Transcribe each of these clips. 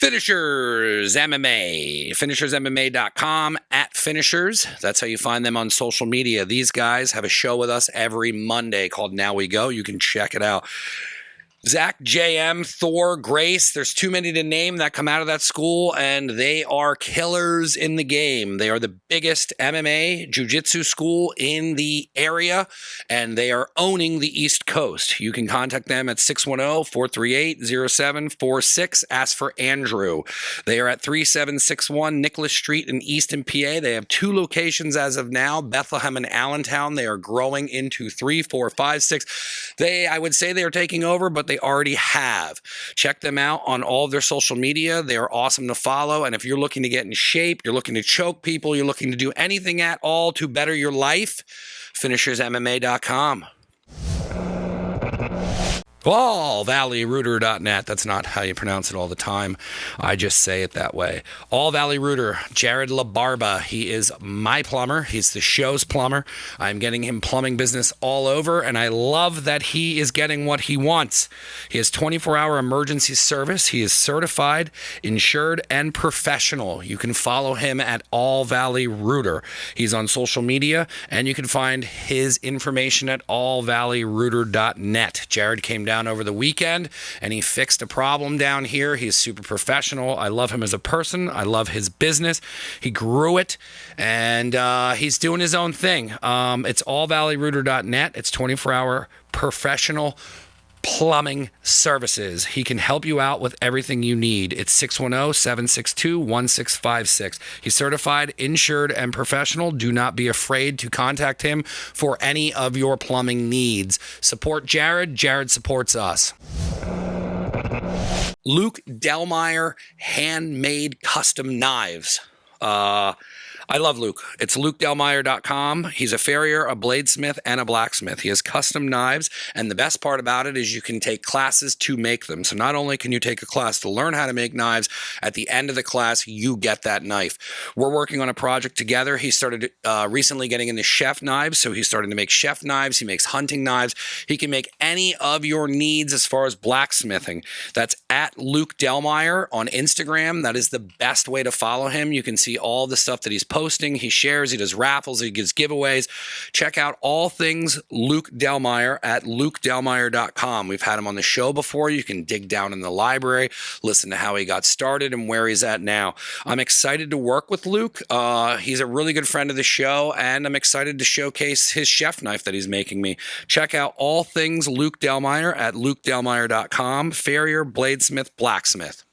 Finishers MMA, finishersmma.com, @finishers. That's how you find them on social media. These guys have a show with us every Monday called Now We Go. You can check it out. Zach, JM, Thor, Grace, there's too many to name that come out of that school, and they are killers in the game. They are the biggest MMA jiu-jitsu school in the area, and they are owning the East Coast. You can contact them at 610-438-0746. Ask for Andrew. They are at 3761 Nicholas Street in Easton, PA. They have 2 locations as of now, Bethlehem and Allentown. They are growing into 3, 4, 5, 6. I would say they are taking over, but they already have. Check them out on all of their social media. They are awesome to follow. And if you're looking to get in shape, you're looking to choke people, you're looking to do anything at all to better your life, finishersmma.com. AllValleyRooter.net. That's not how you pronounce it all the time. I just say it that way. All Valley Rooter, Jared LaBarba. He is my plumber. He's the show's plumber. I'm getting him plumbing business all over, and I love that he is getting what he wants. He has 24-hour emergency service. He is certified, insured, and professional. You can follow him at All Valley Rooter. He's on social media, and you can find his information at allvalleyrooter.net. Jared came down over the weekend and he fixed a problem down here. He's super professional. I love him as a person. I love his business. He grew it, and he's doing his own thing. It's allvalleyrooter.net. It's 24-hour professional plumbing services. He can help you out with everything you need. It's 610-762-1656. He's certified, insured, and professional. Do not be afraid to contact him for any of your plumbing needs. Support Jared. Jared supports us. Luke Delmar Handmade Custom Knives. I love Luke. It's lukedelmeyer.com. He's a farrier, a bladesmith, and a blacksmith. He has custom knives, and the best part about it is you can take classes to make them. So not only can you take a class to learn how to make knives, at the end of the class, you get that knife. We're working on a project together. He started recently getting into chef knives, so he's starting to make chef knives. He makes hunting knives. He can make any of your needs as far as blacksmithing. That's at Luke Delmeyer on Instagram. That is the best way to follow him. You can see all the stuff that he's posting. He shares, he does raffles, he gives giveaways. Check out all things Luke Delmeyer at lukedelmeyer.com. We've had him on the show before. You can dig down in the library, listen to how he got started and where he's at now. I'm excited to work with Luke. He's a really good friend of the show, and I'm excited to showcase his chef knife that he's making me. Check out all things Luke Delmeyer at lukedelmeyer.com. Farrier, bladesmith, blacksmith.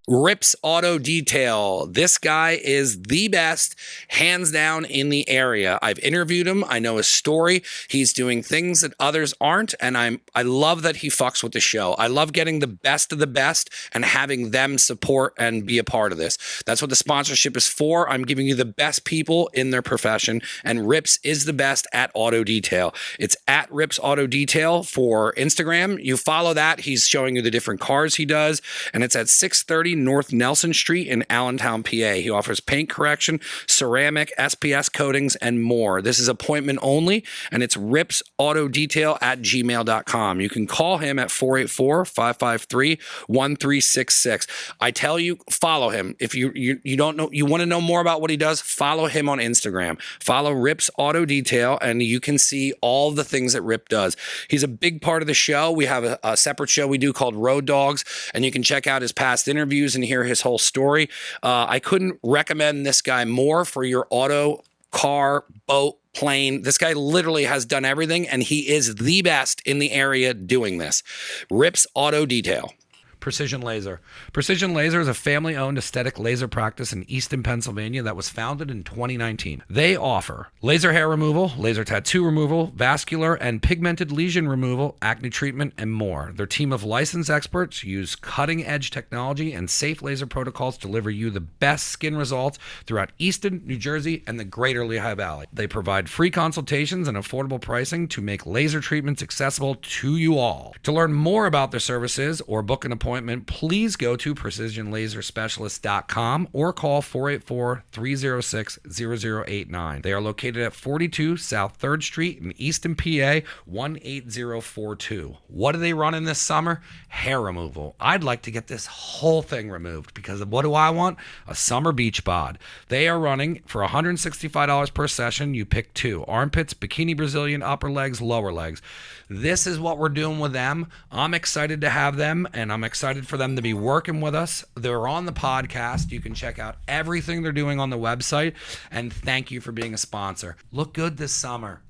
Rips Auto Detail. This guy is the best, hands down, in the area. I've interviewed him. I know his story. He's doing things that others aren't, and I love that he fucks with the show. I love getting the best of the best and having them support and be a part of this. That's what the sponsorship is for. I'm giving you the best people in their profession, and Rips is the best at auto detail. It's at Rips Auto Detail for Instagram. You follow that. He's showing you the different cars he does, and it's at 630 North Nelson Street in Allentown, PA. He offers paint correction, ceramic, SPS coatings, and more. This is appointment only, and it's ripsautodetail@gmail.com. You can call him at 484-553-1366. I tell you, follow him. If you don't know, you want to know more about what he does, follow him on Instagram. Follow Rips Auto Detail, and you can see all the things that Rip does. He's a big part of the show. We have a separate show we do called Road Dogs, and you can check out his past interviews and hear his whole story. I couldn't recommend this guy more for your auto, car, boat, plane. This guy literally has done everything, and he is the best in the area doing this. Rips Auto Detail. Precision Laser. Precision Laser is a family-owned aesthetic laser practice in Easton, Pennsylvania that was founded in 2019. They offer laser hair removal, laser tattoo removal, vascular and pigmented lesion removal, acne treatment, and more. Their team of licensed experts use cutting-edge technology and safe laser protocols to deliver you the best skin results throughout Easton, New Jersey, and the greater Lehigh Valley. They provide free consultations and affordable pricing to make laser treatments accessible to you all. To learn more about their services or book an appointment, appointment, please go to precisionlaserspecialist.com or call 484-306-0089. They are located at 42 South 3rd Street in Easton, PA, 18042. What do they run in this summer? Hair removal. I'd like to get this whole thing removed because of what do I want? A summer beach bod. They are running for $165 per session. You pick 2. Armpits, bikini Brazilian, upper legs, lower legs. This is what we're doing with them. I'm excited to have them, and I'm excited for them to be working with us. They're on the podcast. You can check out everything they're doing on the website, and thank you for being a sponsor. Look good this summer.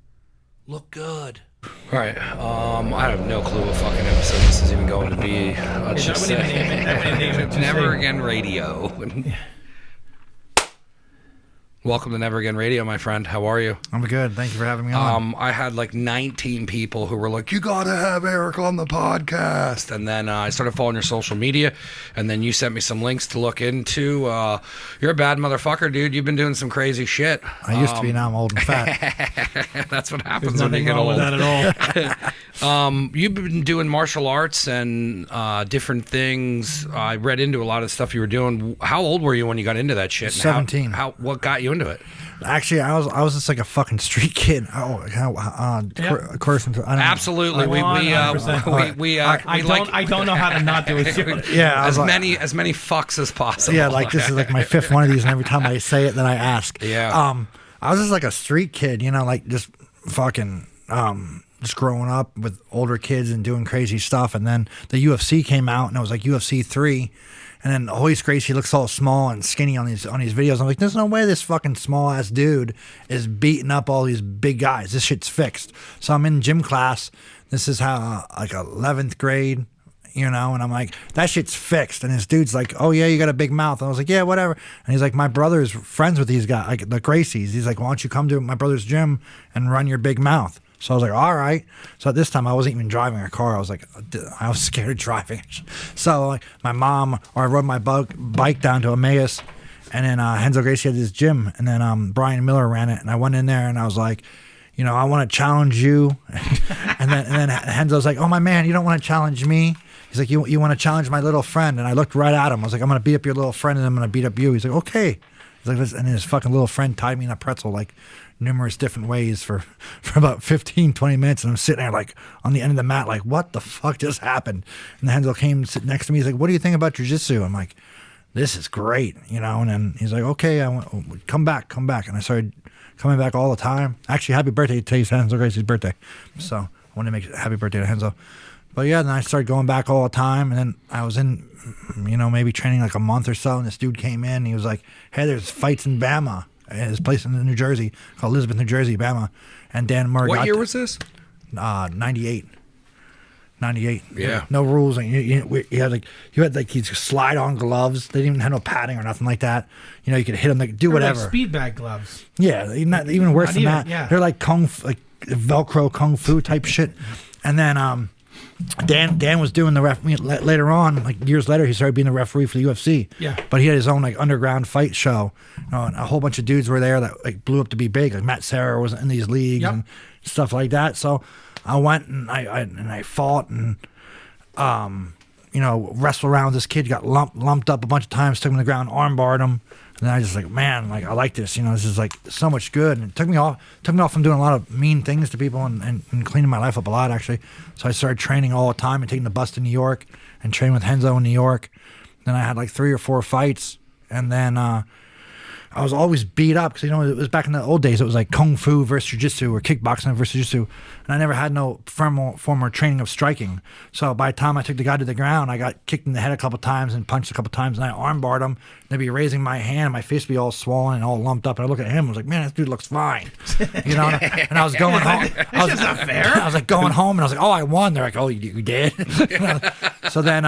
Look good. All right. I have no clue what fucking episode this is even going to be. Let's just say Never Again Radio. Welcome to Never Again Radio, my friend. How are you? I'm good. Thank you for having me on. I had like 19 people who were like, you got to have Eric on the podcast. And then I started following your social media, and then you sent me some links to look into. You're a bad motherfucker, dude. You've been doing some crazy shit. I used to be. Now I'm old and fat. That's what happens when you get old. There's nothing wrong with that at all. You've been doing martial arts and different things. I read into a lot of the stuff you were doing. How old were you when you got into that shit? 17. What got you into it? Actually, I was just like a fucking street kid. Absolutely. I don't know how to not do it. Yeah, as many fucks as possible. Yeah, like this is like my 5th one of these, and every time I say it, then I ask. Yeah. I was just like a street kid, like just fucking just growing up with older kids and doing crazy stuff. And then the UFC came out, and it was like UFC 3. And then Hoist Gracie looks all small and skinny on these videos. I'm like, there's no way this fucking small ass dude is beating up all these big guys. This shit's fixed. So I'm in gym class. This is how like 11th grade, and I'm like, that shit's fixed. And this dude's like, oh yeah, you got a big mouth. And I was like, yeah, whatever. And he's like, my brother's friends with these guys, like the Gracies. He's like, why don't you come to my brother's gym and run your big mouth? So I was like, all right. So at this time, I wasn't even driving a car. I was scared of driving. So like my mom, or I rode my bike down to Emmaus, and then Henzo Gracie had his gym, and then Brian Miller ran it, and I went in there, and I was like, I want to challenge you. and then Henzo's like, oh my man, you don't want to challenge me. He's like, you want to challenge my little friend? And I looked right at him. I was like, I'm going to beat up your little friend, and I'm going to beat up you. He's like, okay. He's like, and his fucking little friend tied me in a pretzel like numerous different ways for about 15, 20 minutes. And I'm sitting there like on the end of the mat, like, what the fuck just happened? And Henzo came to sit next to me. He's like, what do you think about jiu-jitsu? I'm like, this is great, and then he's like, okay, come back. And I started coming back all the time. Actually, happy birthday. Today's Henzo Gracie's birthday. So I want to make a happy birthday to Henzo. But yeah, then I started going back all the time. And then I was in, maybe training like a month or so. And this dude came in. And he was like, hey, there's fights in Bama. His place in New Jersey called Elizabeth, New Jersey, Bama. And Dan Murray. What year was this? 98. Yeah. No rules. And you had these slide-on gloves. They didn't even have no padding or nothing like that. You could hit them, do whatever. Like speed bag gloves. Yeah, even worse than that. Yeah. They're like Velcro kung fu type shit. And then Dan was doing the referee later on, like years later. He started being the referee for the UFC. Yeah. But he had his own like underground fight show. And a whole bunch of dudes were there that like blew up to be big. Like Matt Serra was in these leagues and stuff like that. So I went and I fought and wrestled around with this kid. Got lumped up a bunch of times. Took him to the ground, armbarred him. And then I just like, man, like I like this. This is like so much good. And it took me off from doing a lot of mean things to people and cleaning my life up a lot, actually. So I started training all the time and taking the bus to New York and training with Henzo in New York. Then I had like 3 or 4 fights. And then I was always beat up because, it was back in the old days. It was like kung fu versus jiu-jitsu or kickboxing versus jiu-jitsu. And I never had no formal training of striking. So by the time I took the guy to the ground, I got kicked in the head a couple times and punched a couple times. And I armbarred him. They'd be raising my hand and my face would be all swollen and all lumped up. And I look at him and I was like, man, this dude looks fine. And I was going home. That's not fair. I was like going home and I was like, oh, I won. They're like, oh, you did? So then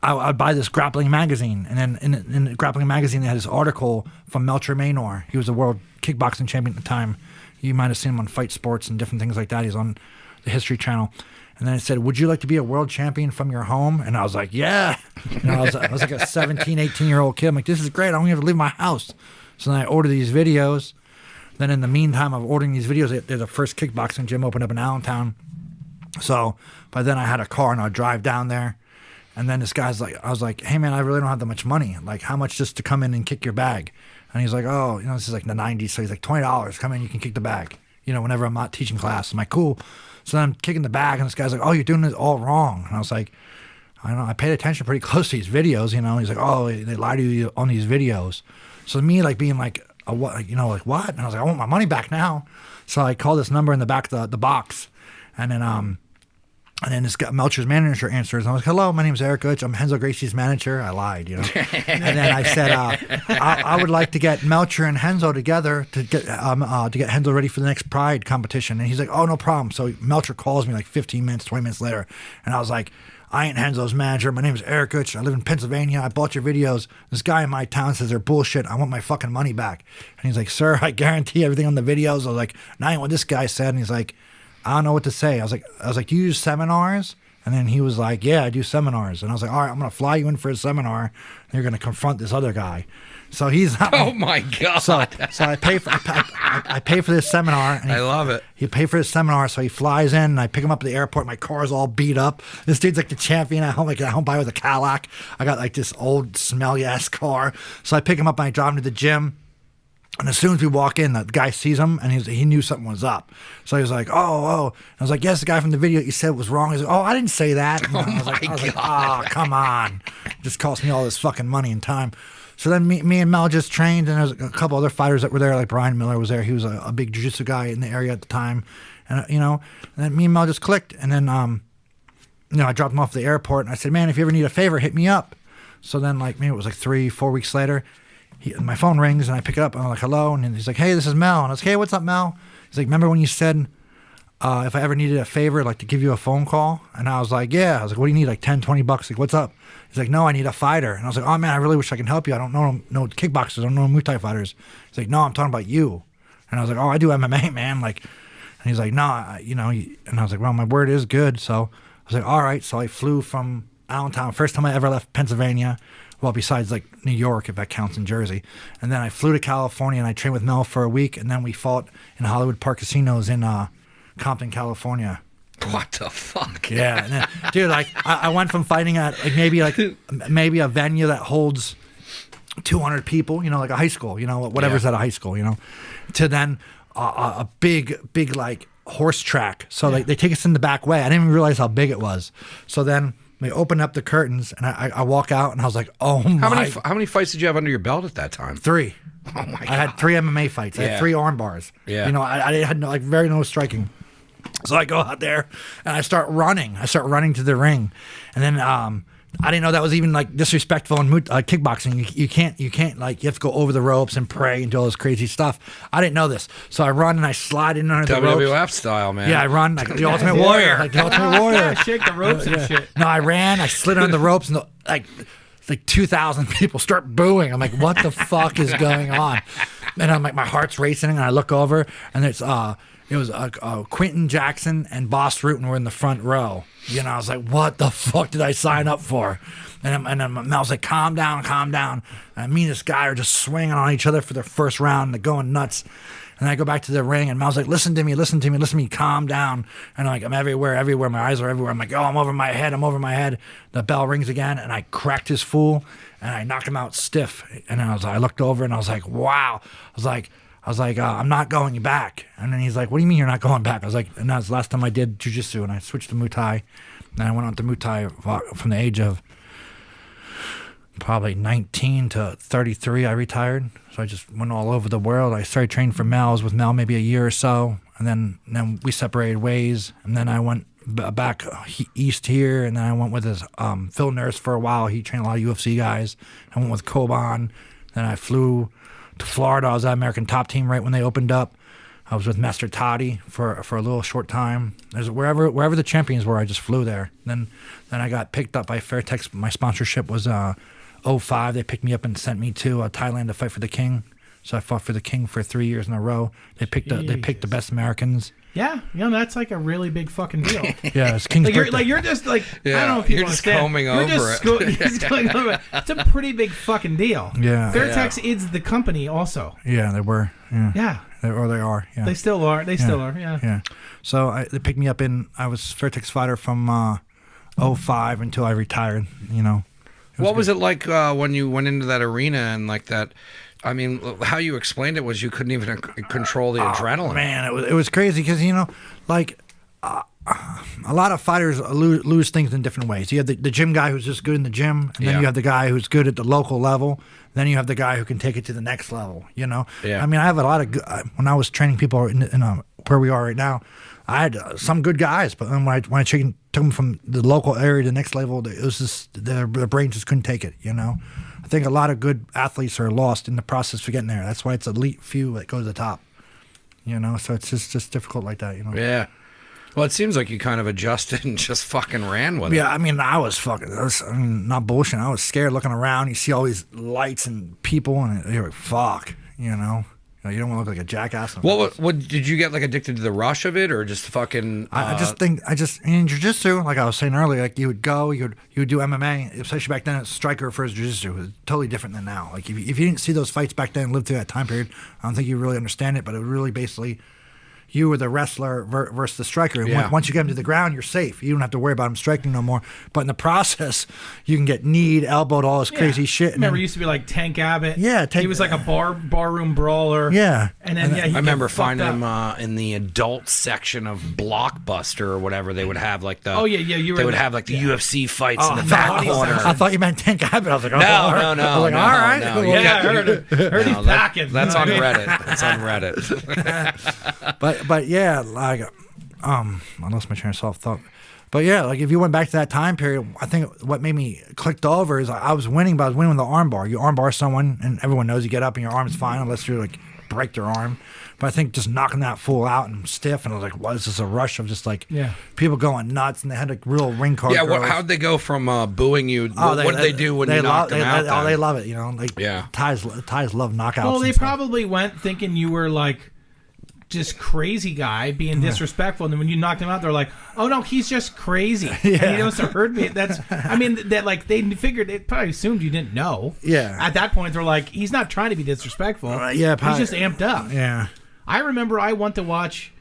I'd buy this grappling magazine, and then in the grappling magazine they had this article from Melcher Maynor. He was a world kickboxing champion at the time. You might have seen him on Fight Sports and different things like that. He's on the History Channel. And then it said, would you like to be a world champion from your home? And I was like, yeah. I was like a 17, 18-year-old kid. I'm like, this is great. I don't even have to leave my house. So then I ordered these videos. Then in the meantime of ordering these videos, the first kickboxing gym opened up in Allentown. So by then I had a car and I'd drive down there. And then this guy's like, I was like, hey man, I really don't have that much money. Like, how much just to come in and kick your bag? And he's like, oh, this is like the 90s. So he's like, $20, come in, you can kick the bag. Whenever I'm not teaching class. I'm like, cool. So then I'm kicking the bag, and this guy's like, oh, you're doing it all wrong. And I was like, I don't know, I paid attention pretty close to these videos, He's like, oh, they lie to you on these videos. So me, like, being like, what? Like, what? And I was like, I want my money back now. So I called this number in the back of the box, and then this guy, Melcher's manager answers. And I was like, hello, my name's Eric Utsch. I'm Renzo Gracie's manager. I lied, And then I said, I would like to get Melcher and Renzo together to get Renzo ready for the next Pride competition. And he's like, oh, no problem. So Melcher calls me like 15 minutes, 20 minutes later. And I was like, I ain't Renzo's manager. My name is Eric Utsch. I live in Pennsylvania. I bought your videos. This guy in my town says they're bullshit. I want my fucking money back. And he's like, sir, I guarantee everything on the videos. I was like, now ain't what this guy said. And he's like, I don't know what to say. I was like, do you use seminars? And then he was like, yeah, I do seminars. And I was like, all right, I'm going to fly you in for a seminar. And you're going to confront this other guy. So he's not. Oh my God. So I pay for this seminar. And I love it. He paid for this seminar. So he flies in, and I pick him up at the airport. My car's all beat up. This dude's like the champion. I don't buy with a Cadillac. I got like this old smelly ass car. So I pick him up and I drive him to the gym. And as soon as we walk in, the guy sees him, and he knew something was up. So he was like, oh. And I was like, yes, the guy from the video you said was wrong. He's like, oh, I didn't say that. And I was like, oh, come on. It just cost me all this fucking money and time. So then me and Mel just trained, and there was a couple other fighters that were there, like Brian Miller was there. He was a big jiu-jitsu guy in the area at the time. And, and then me and Mel just clicked. And then, I dropped him off at the airport, and I said, man, if you ever need a favor, hit me up. So then, maybe it was 3-4 weeks later, my phone rings, and I pick it up, and I'm like, hello. And he's like, hey, this is Mel. And I was like, hey, what's up, Mel? He's like, remember when you said if I ever needed a favor, like to give you a phone call? And I was like, yeah. I was like, what do you need, like $10-20? Like, what's up? He's like, no, I need a fighter. And I was like, oh, man, I really wish I can help you. I don't know no kickboxers. I don't know Muay Thai fighters. He's like, no, I'm talking about you. And I was like, oh, I do MMA, man. And he's like, no, and I was like, well, my word is good. So I was like, all right. So I flew from Allentown. First time I ever left Pennsylvania. Well, besides New York, if that counts, in Jersey. And then I flew to California, and I trained with Mel for a week, and then we fought in Hollywood Park Casinos in Compton, California. What the fuck? Yeah. And then, dude, I went from fighting at maybe a venue that holds 200 people, like a high school, whatever's at a high school, to then a big horse track. So they take us in the back way. I didn't even realize how big it was. So then they open up the curtains, and I walk out, and I was like, oh my. How many fights did you have under your belt at that time? 3. Oh my God. I had 3 MMA fights. I had 3 arm bars. Yeah. I had no striking. So I go out there, and I start running. To the ring. And then I didn't know that was even disrespectful in kickboxing. You can't you have to go over the ropes and pray and do all this crazy stuff. I didn't know this, so I run and I slide in under the ropes. WWF style, man. Yeah, I run like the Ultimate Warrior, Yeah, shake the ropes and shit. No, I ran. I slid under the ropes, and like 2,000 people start booing. I'm like, what the fuck is going on? And I'm like, my heart's racing, and I look over, and it was Quentin Jackson and Boss Rutan were in the front row. I was like, what the fuck did I sign up for? And then Mel's like, calm down. And me and this guy are just swinging on each other for the first round, and they're going nuts. And I go back to the ring, and Mel's like, listen to me, calm down. And I'm everywhere. My eyes are everywhere. I'm like, oh, I'm over my head. The bell rings again, and I cracked his fool, and I knocked him out stiff. And I looked over, and I was like, wow. I was like, I'm not going back. And then he's like, what do you mean you're not going back? I was like, and that was the last time I did jiu-jitsu, and I switched to Muay Thai. And I went on to Muay Thai from the age of probably 19 to 33. I retired. So I just went all over the world. I started training for Mel. I was with Mel maybe a year or so. And then we separated ways. And then I went back east here. And then I went with his Phil Nurse for a while. He trained a lot of UFC guys. I went with Koban. Then I flew to Florida. I was at American Top Team right when they opened up. I was with Master Toddy for a little short time. There's wherever the champions were, I just flew there. Then I got picked up by Fairtex. My sponsorship was 05. They picked me up and sent me to Thailand to fight for the King. So I fought for the King for 3 years in a row. They picked the best Americans. Yeah, that's like a really big fucking deal. Yeah, it's King's birthday. You're just I don't know if you're just combing over it. It's a pretty big fucking deal. Yeah. Fairtex is the company also. Yeah, they were. Yeah. They are. Yeah. They still are. Yeah. Yeah. So they picked me up I was Fairtex fighter from '05 until I retired. You know. What was it like when you went into that arena and like that? I mean, how you explained it was you couldn't even control the adrenaline. Man, it was crazy because, you know, like a lot of fighters lose things in different ways. You have the gym guy who's just good in the gym, and then you have the guy who's good at the local level. Then you have the guy who can take it to the next level, you know? Yeah. I mean, I have a lot of when I was training people in where we are right now, I had some good guys, but then when I took them from the local area to the next level, it was just their brain just couldn't take it, you know? I think a lot of good athletes are lost in the process for getting there. That's why it's elite few that go to the top, you know? So it's just difficult like that, you know? Yeah. Well, it seems like you kind of adjusted and just fucking ran with it. Yeah, I mean, I mean, not bullshit. I was scared looking around. You see all these lights and people, and you're like, fuck, you know? You don't want to look like a jackass. What did you get like addicted to the rush of it, or just fucking? I just think in jiu-jitsu, like I was saying earlier, like you would do MMA, especially back then. It's striker versus jiu-jitsu. It was totally different than now. Like if you didn't see those fights back then and live through that time period, I don't think you really understand it. But it was really basically you were the wrestler versus the striker. And once you get him to the ground, you're safe. You don't have to worry about him striking no more. But in the process, you can get kneed, elbowed, all this crazy shit. Remember, it used to be like Tank Abbott. Yeah, he was like a barroom brawler. Yeah, and then I remember finding him in the adult section of Blockbuster or whatever. They would have like the they would have like the UFC fights in the back corner. I thought you meant Tank Abbott. I was like, no. I was like, all right. No. Yeah, I heard he's packing. That's on Reddit. That's on Reddit. But yeah, like I lost my train of thought. But yeah, like if you went back to that time period, I think what made me clicked over is I was winning, but I was winning with the arm bar. You arm bar someone, and everyone knows you get up and your arm's fine unless you like break their arm. But I think just knocking that fool out and stiff, and I was like, "What is this? A rush of just like people going nuts?" And they had like real ring card. Yeah, girls. how'd they go from booing you? What did they do when you knocked them out? They love it, you know. Like Thais love knockouts. Well, they probably went thinking you were like just crazy guy being disrespectful, and then when you knocked him out, they're like, "Oh no, he's just crazy." And he doesn't hurt me. That's, I mean, that like they figured, they probably assumed you didn't know. Yeah. At that point, they're like, he's not trying to be disrespectful. He's just amped up. Yeah. I remember I went to watch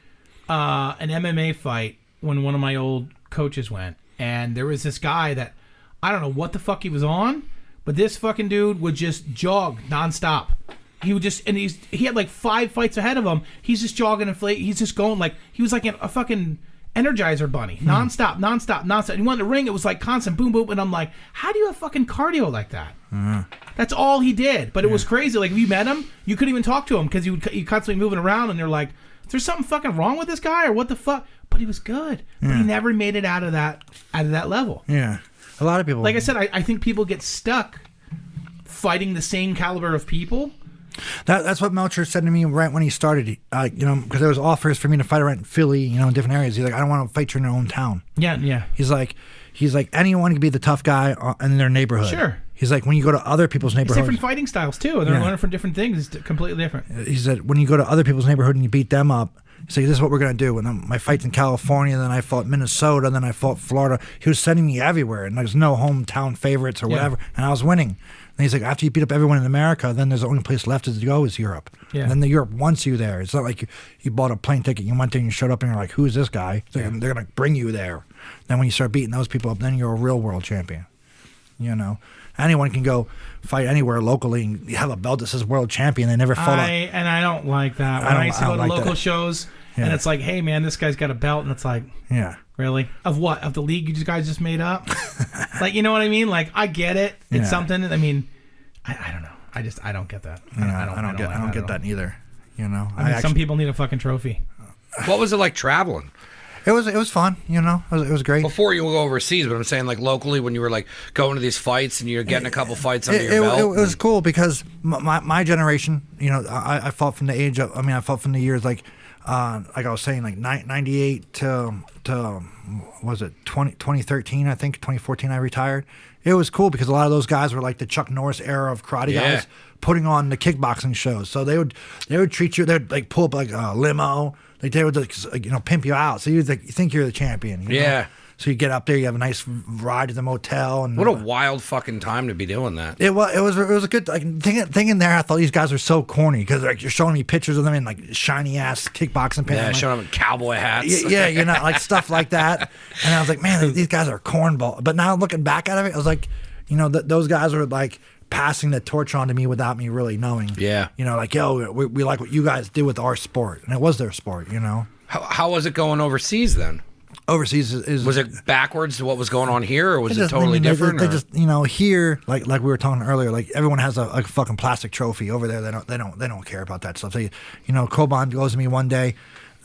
an MMA fight when one of my old coaches went, and there was this guy that I don't know what the fuck he was on, but this fucking dude would just jog nonstop. He would just, and he had like 5 fights ahead of him. He's just jogging and he's just going like, he was like a fucking Energizer bunny. Nonstop. And he went in the ring, it was like constant boom, boom. And I'm like, how do you have fucking cardio like that? That's all he did. But it was crazy. Like if you met him, you couldn't even talk to him because he constantly moving around, and they're like, is there something fucking wrong with this guy or what the fuck? But he was good. But he never made it out of that level. Yeah. A lot of people. Like I said, I think people get stuck fighting the same caliber of people. That's what Melcher said to me right when he started. You know, because there was offers for me to fight around in Philly, you know, in different areas. He's like, I don't want to fight you in your own town. Yeah. He's like, anyone can be the tough guy in their neighborhood. Sure. He's like, when you go to other people's neighborhoods, it's different fighting styles too, and they're learning from different things. It's completely different. He said, when you go to other people's neighborhood and you beat them up, he's like, this is what we're gonna do. And then my fights in California, then I fought Minnesota, then I fought Florida. He was sending me everywhere, and there's no hometown favorites or whatever, and I was winning. And he's like, after you beat up everyone in America, then there's the only place left to go is Europe. Yeah. And then the Europe wants you there. It's not like you bought a plane ticket, you went there and you showed up and you're like, who is this guy? They're going to bring you there. Then when you start beating those people up, then you're a real world champion. You know? Anyone can go fight anywhere locally and have a belt that says world champion. They never fought And I don't like that. When I used to go to local shows, and it's like, hey, man, this guy's got a belt. And it's like, really? Of what? Of the league you guys just made up? Like, you know what I mean? Like, I get it. It's something. I mean, I don't know. I don't get that. I don't get that either. You know, I mean, some people need a fucking trophy. What was it like traveling? It was fun. You know, it was great. Before you go overseas, but I'm saying like locally when you were like going to these fights and you're getting a couple fights under your belt. It was cool because my generation, you know, I fought from the age of, I fought from the years like I was saying, like 98 to was it 2013? I think 2014 I retired. It was cool because a lot of those guys were like the Chuck Norris era of karate guys putting on the kickboxing shows. So they would treat you. They'd like pull up like a limo. Like they would like, you know, pimp you out. So you think you're the champion. You know? So you get up there, you have a nice ride to the motel, and What a wild fucking time to be doing that. it was a good like thinking there. I thought these guys were so corny because like you're showing me pictures of them in like shiny ass kickboxing pants. Yeah, I'm like, showing up in cowboy hats. yeah, you know, like stuff like that. And I was like, man, these guys are cornball. But now looking back at it, I was like, you know, those guys were like passing the torch on to me without me really knowing. Yeah. You know, like, yo, we like what you guys did with our sport. And it was their sport, you know. How was it going overseas then? Overseas is Was it backwards to what was going on here, or was it just- totally different? They or- just, you know, here, like we were talking earlier, like everyone has a fucking plastic trophy. Over there, they don't care about that stuff. So, you know, Koban goes to me one day,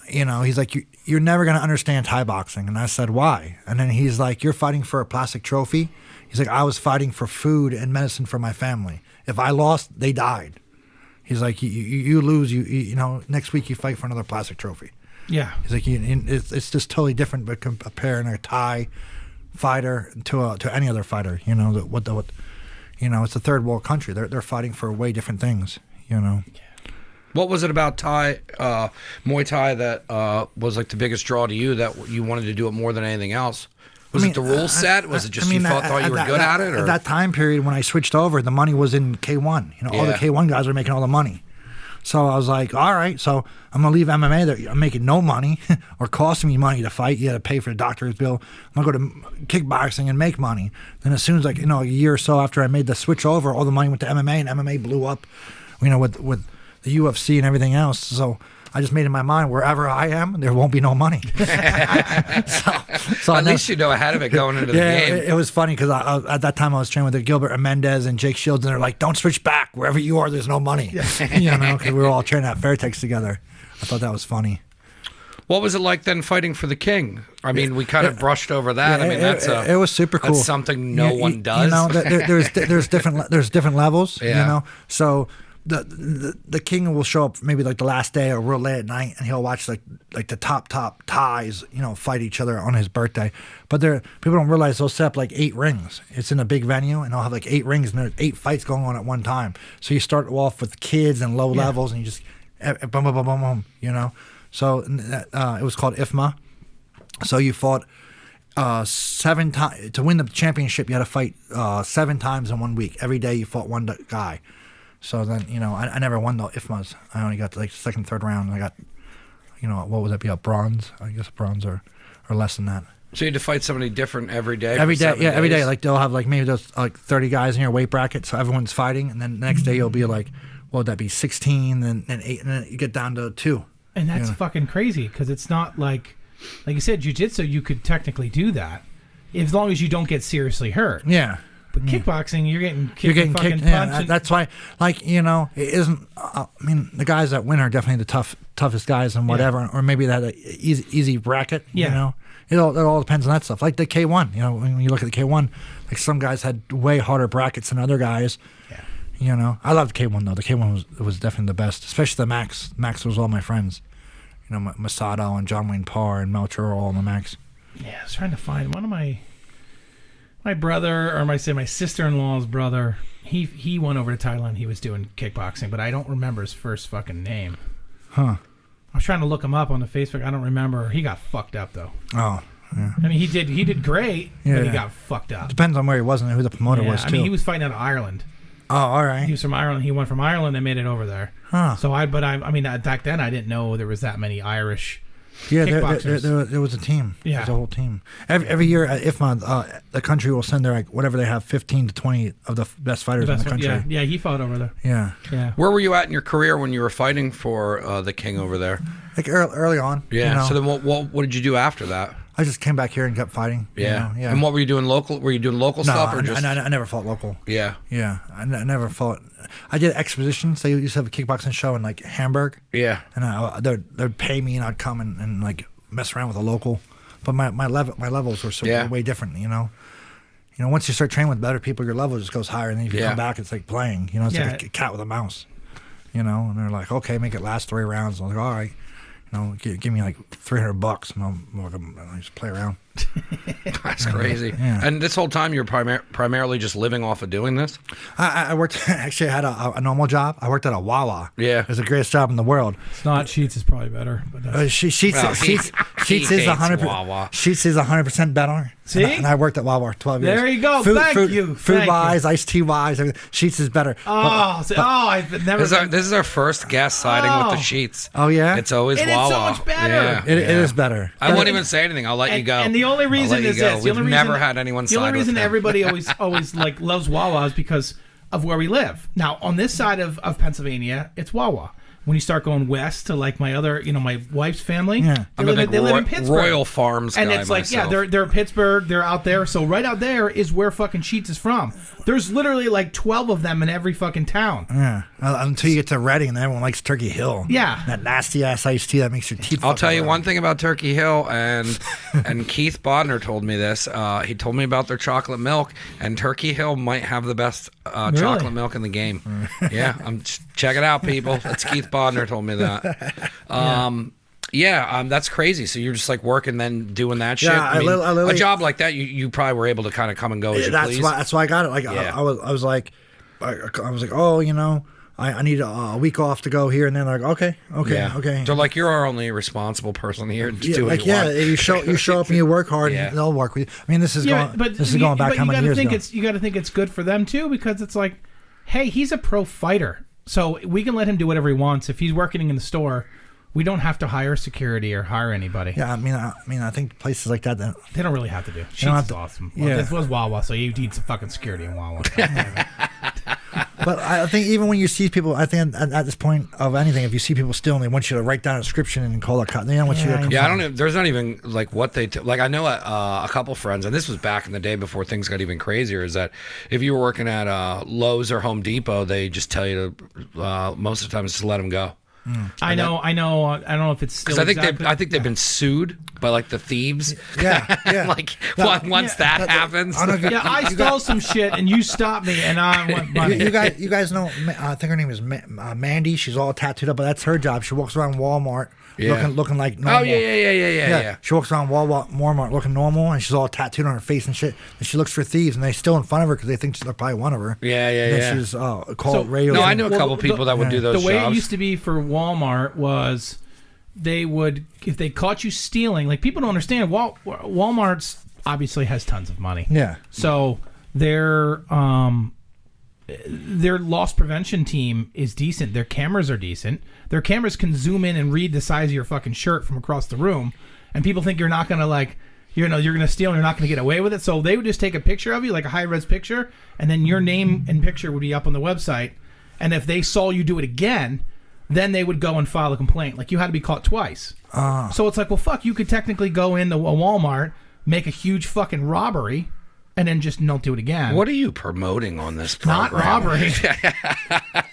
you know, he's like, you're never gonna understand Thai boxing, and I said, why? And then he's like, you're fighting for a plastic trophy. He's like, I was fighting for food and medicine for my family. If I lost, they died. He's like, you lose, you know, next week you fight for another plastic trophy. Yeah. He's like, it's just totally different, but comparing a Thai fighter to any other fighter, you know, what you know, it's a third world country. They're fighting for way different things, you know. What was it about Thai, Muay Thai that was like the biggest draw to you that you wanted to do it more than anything else? Was it the rule set? Was it just you thought you were good at it? Or? At that time period when I switched over, the money was in K1. You know, all the K1 guys were making all the money. So I was like, all right, so I'm going to leave MMA. There. I'm making no money or costing me money to fight. You got to pay for the doctor's bill. I'm going to go to kickboxing and make money. Then as soon as, like, you know, a year or so after I made the switch over, all the money went to MMA, and MMA blew up, you know, with the UFC and everything else. So I just made in my mind, wherever I am, there won't be no money. so At least you know ahead of it going into the game. It was funny because at that time I was training with Gilbert Mendez and Jake Shields, and they're like, don't switch back. Wherever you are, there's no money. You know, because we were all training at Fairtex together. I thought that was funny. What was it like then fighting for the king? I mean, we kind of brushed over that. I mean, it was super cool. That's something no one does. You know, there's different levels. Yeah. You know, so the king will show up maybe like the last day or real late at night, and he'll watch like the top Thais, you know, fight each other on his birthday. But people don't realize they'll set up like 8 rings. It's in a big venue, and they'll have like 8 rings, and there's 8 fights going on at one time. So you start off with kids and low levels, and you just boom, boom, boom, boom, boom, you know. So it was called IFMA. So you fought 7 times to win the championship. You had to fight 7 times in 1 week. Every day you fought one guy. So then, you know, I never won the IFMAs. I only got like second, third round. I got, you know, what would that be? A bronze? I guess bronze or less than that. So you had to fight somebody different every day? Every day, yeah, every day. days? Like they'll have like maybe there's like 30 guys in your weight bracket, so everyone's fighting, and then the next day you'll be like, what would that be? 16, then 8, and then you get down to 2. And that's fucking crazy because it's not like you said, jiu-jitsu, you could technically do that as long as you don't get seriously hurt. Yeah. But kickboxing, you're getting kicked. You're getting fucking kicked. punched Yeah, and- that's why. Like, you know, it isn't. I mean, the guys that win are definitely the toughest guys and whatever, or maybe that easy bracket. Yeah. You know, it all depends on that stuff. Like the K1. You know, when you look at the K1, like some guys had way harder brackets than other guys. Yeah. You know, I loved K1 though. The K1 was definitely the best, especially the Max. Max was all my friends. You know, Masato and John Wayne Parr and Melcher were all in the Max. Yeah, I was trying to find one of my brother, or my sister-in-law's brother. He went over to Thailand. He was doing kickboxing, but I don't remember his first fucking name. Huh. I was trying to look him up on the Facebook. I don't remember. He got fucked up though. Oh. Yeah. I mean, he did great, but he Yeah. got fucked up. Depends on where he was and who the promoter Yeah, was too. I mean, he was fighting out of Ireland. Oh, all He right. was from Ireland. He went from Ireland and made it over there. Huh. So I mean, back then I didn't know there was that many Irish. Yeah, kickboxers. there was a team. Yeah. There was a whole team. Every year at IFMA, the country will send their, like, whatever they have, 15 to 20 of the best fighters in the country. Yeah, he fought over there. Yeah. Yeah. Where were you at in your career when you were fighting for the king over there? Like early on. Yeah. You know, So then what did you do after that? I just came back here and kept fighting. you know, yeah. And what were you doing local? Were you doing local No, stuff or just? I never fought local. Yeah. Yeah. I never fought. I did expositions. They used to have a kickboxing show in, like, Hamburg. Yeah. And they'd pay me, and I'd come and like, mess around with a local. But my levels were way different, you know. You know, once you start training with better people, your level just goes higher. And then if you come back, it's like playing. You know, it's like a cat with a mouse. You know, and they're like, okay, make it last 3 rounds. I'm like, all right. You know, give me like $300 and I'll just play around. That's crazy. Yeah. And this whole time, you're primarily just living off of doing this? I worked, actually, I had a normal job. I worked at a Wawa. Yeah. It was the greatest job in the world. It's not Sheets is probably better. But Sheets he is hates 100%. Wawa. Sheets is 100% better. See? And I worked at Wawa 12 years. There you go. Thank you. Food Thank wise, iced tea wise, everything. Sheets is better. I've never. This is our first guest siding with the Sheets. Oh, yeah? It's always It is Wawa. so much better. Yeah, It is better. I won't even say anything. I'll let you go. And the only I'll reason let you is go. this. We've never had anyone side The only reason with him. everybody always like loves Wawa is because of where we live. Now, on this side of Pennsylvania, it's Wawa. When you start going west to like my other, my wife's family, Yeah. they live in Pittsburgh. Royal Farms and guy it's like, myself. they're Pittsburgh, they're out there. So right out there is where fucking Sheets is from. There's literally like 12 of them in every fucking town. Yeah. Until you get to Reading, and everyone likes Turkey Hill. Yeah. That nasty ass iced tea that makes your teeth. I'll tell you fucking one thing about Turkey Hill, and Keith Bodner told me this. He told me about their chocolate milk, and Turkey Hill might have the best chocolate milk in the game. Yeah, check it out, people. That's Keith Bodner told me that. That's crazy. So you're just like working, then doing that shit. Yeah, I literally- a job like that, you probably were able to kind of come and go as you please. That's why I got it. Like Yeah. I was like, oh, I need a week off to go here, and then like, okay. They're like, you're our only responsible person here. Just do what you want. You show up and you work hard, Yeah. and they'll work with you. I mean, this is going back how many years ago? You got to think it's good for them too, because it's like, hey, he's a pro fighter, so we can let him do whatever he wants. If he's working in the store, we don't have to hire security or hire anybody. Yeah, I mean, I think places like that. They don't really have to do. don't Sheets have is to- awesome. yeah. Well, this was Wawa, so you need some fucking security in Wawa. But I think even when you see people, I think at this point of anything, if you see people stealing, they want you to write down a description and call it. They don't want you to. Complain. Yeah, I don't know. There's not even like what they like. I know a couple friends, and this was back in the day before things got even crazier. Is that if you were working at Lowe's or Home Depot, they just tell you to most of the time just let them go. I know. I don't know if it's still. Because I think they've been sued by like the thieves. Yeah. Like once that happens. I stole some shit and you stopped me and I went money. You guys know. I think her name is Mandy. She's all tattooed up, but that's her job. She walks around Walmart looking like normal. Oh yeah. She walks around Walmart looking normal, and she's all tattooed on her face and shit. And she looks for thieves, and they steal in front of her because they think they're probably one of her. Yeah. And then she's called radio. No, I know a couple people that would do those The way jobs. it used to be for Walmart was they would, if they caught you stealing, like people don't understand, Walmart's obviously has tons of money. Yeah. So their loss prevention team is decent. Their cameras are decent. Their cameras can zoom in and read the size of your fucking shirt from across the room, and people think you're not gonna you're gonna steal and you're not gonna get away with it. So they would just take a picture of you, like a high-res picture, and then your name and picture would be up on the website. And if they saw you do it again, then they would go and file a complaint. Like you had to be caught twice. So it's like, well, fuck, you could technically go into a Walmart, make a huge fucking robbery, and then just don't do it again. What are you promoting on this program? Not robbery.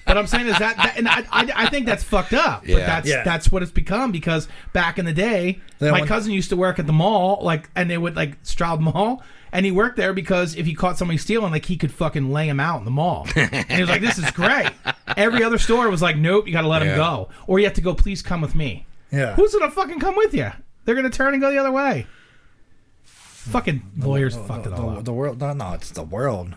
But I'm saying is that and I think that's fucked up. Yeah. But that's what it's become, because back in the day, my cousin used to work at the mall, and they would Stroud Mall, and he worked there because if he caught somebody stealing, he could fucking lay him out in the mall. And he was like, this is great. Every other store was like, nope, you got to let him go, or you have to go, please come with me. Yeah. Who's gonna fucking come with you? They're gonna turn and go the other way. Fucking lawyers fucked it all up. The world, no, it's the world.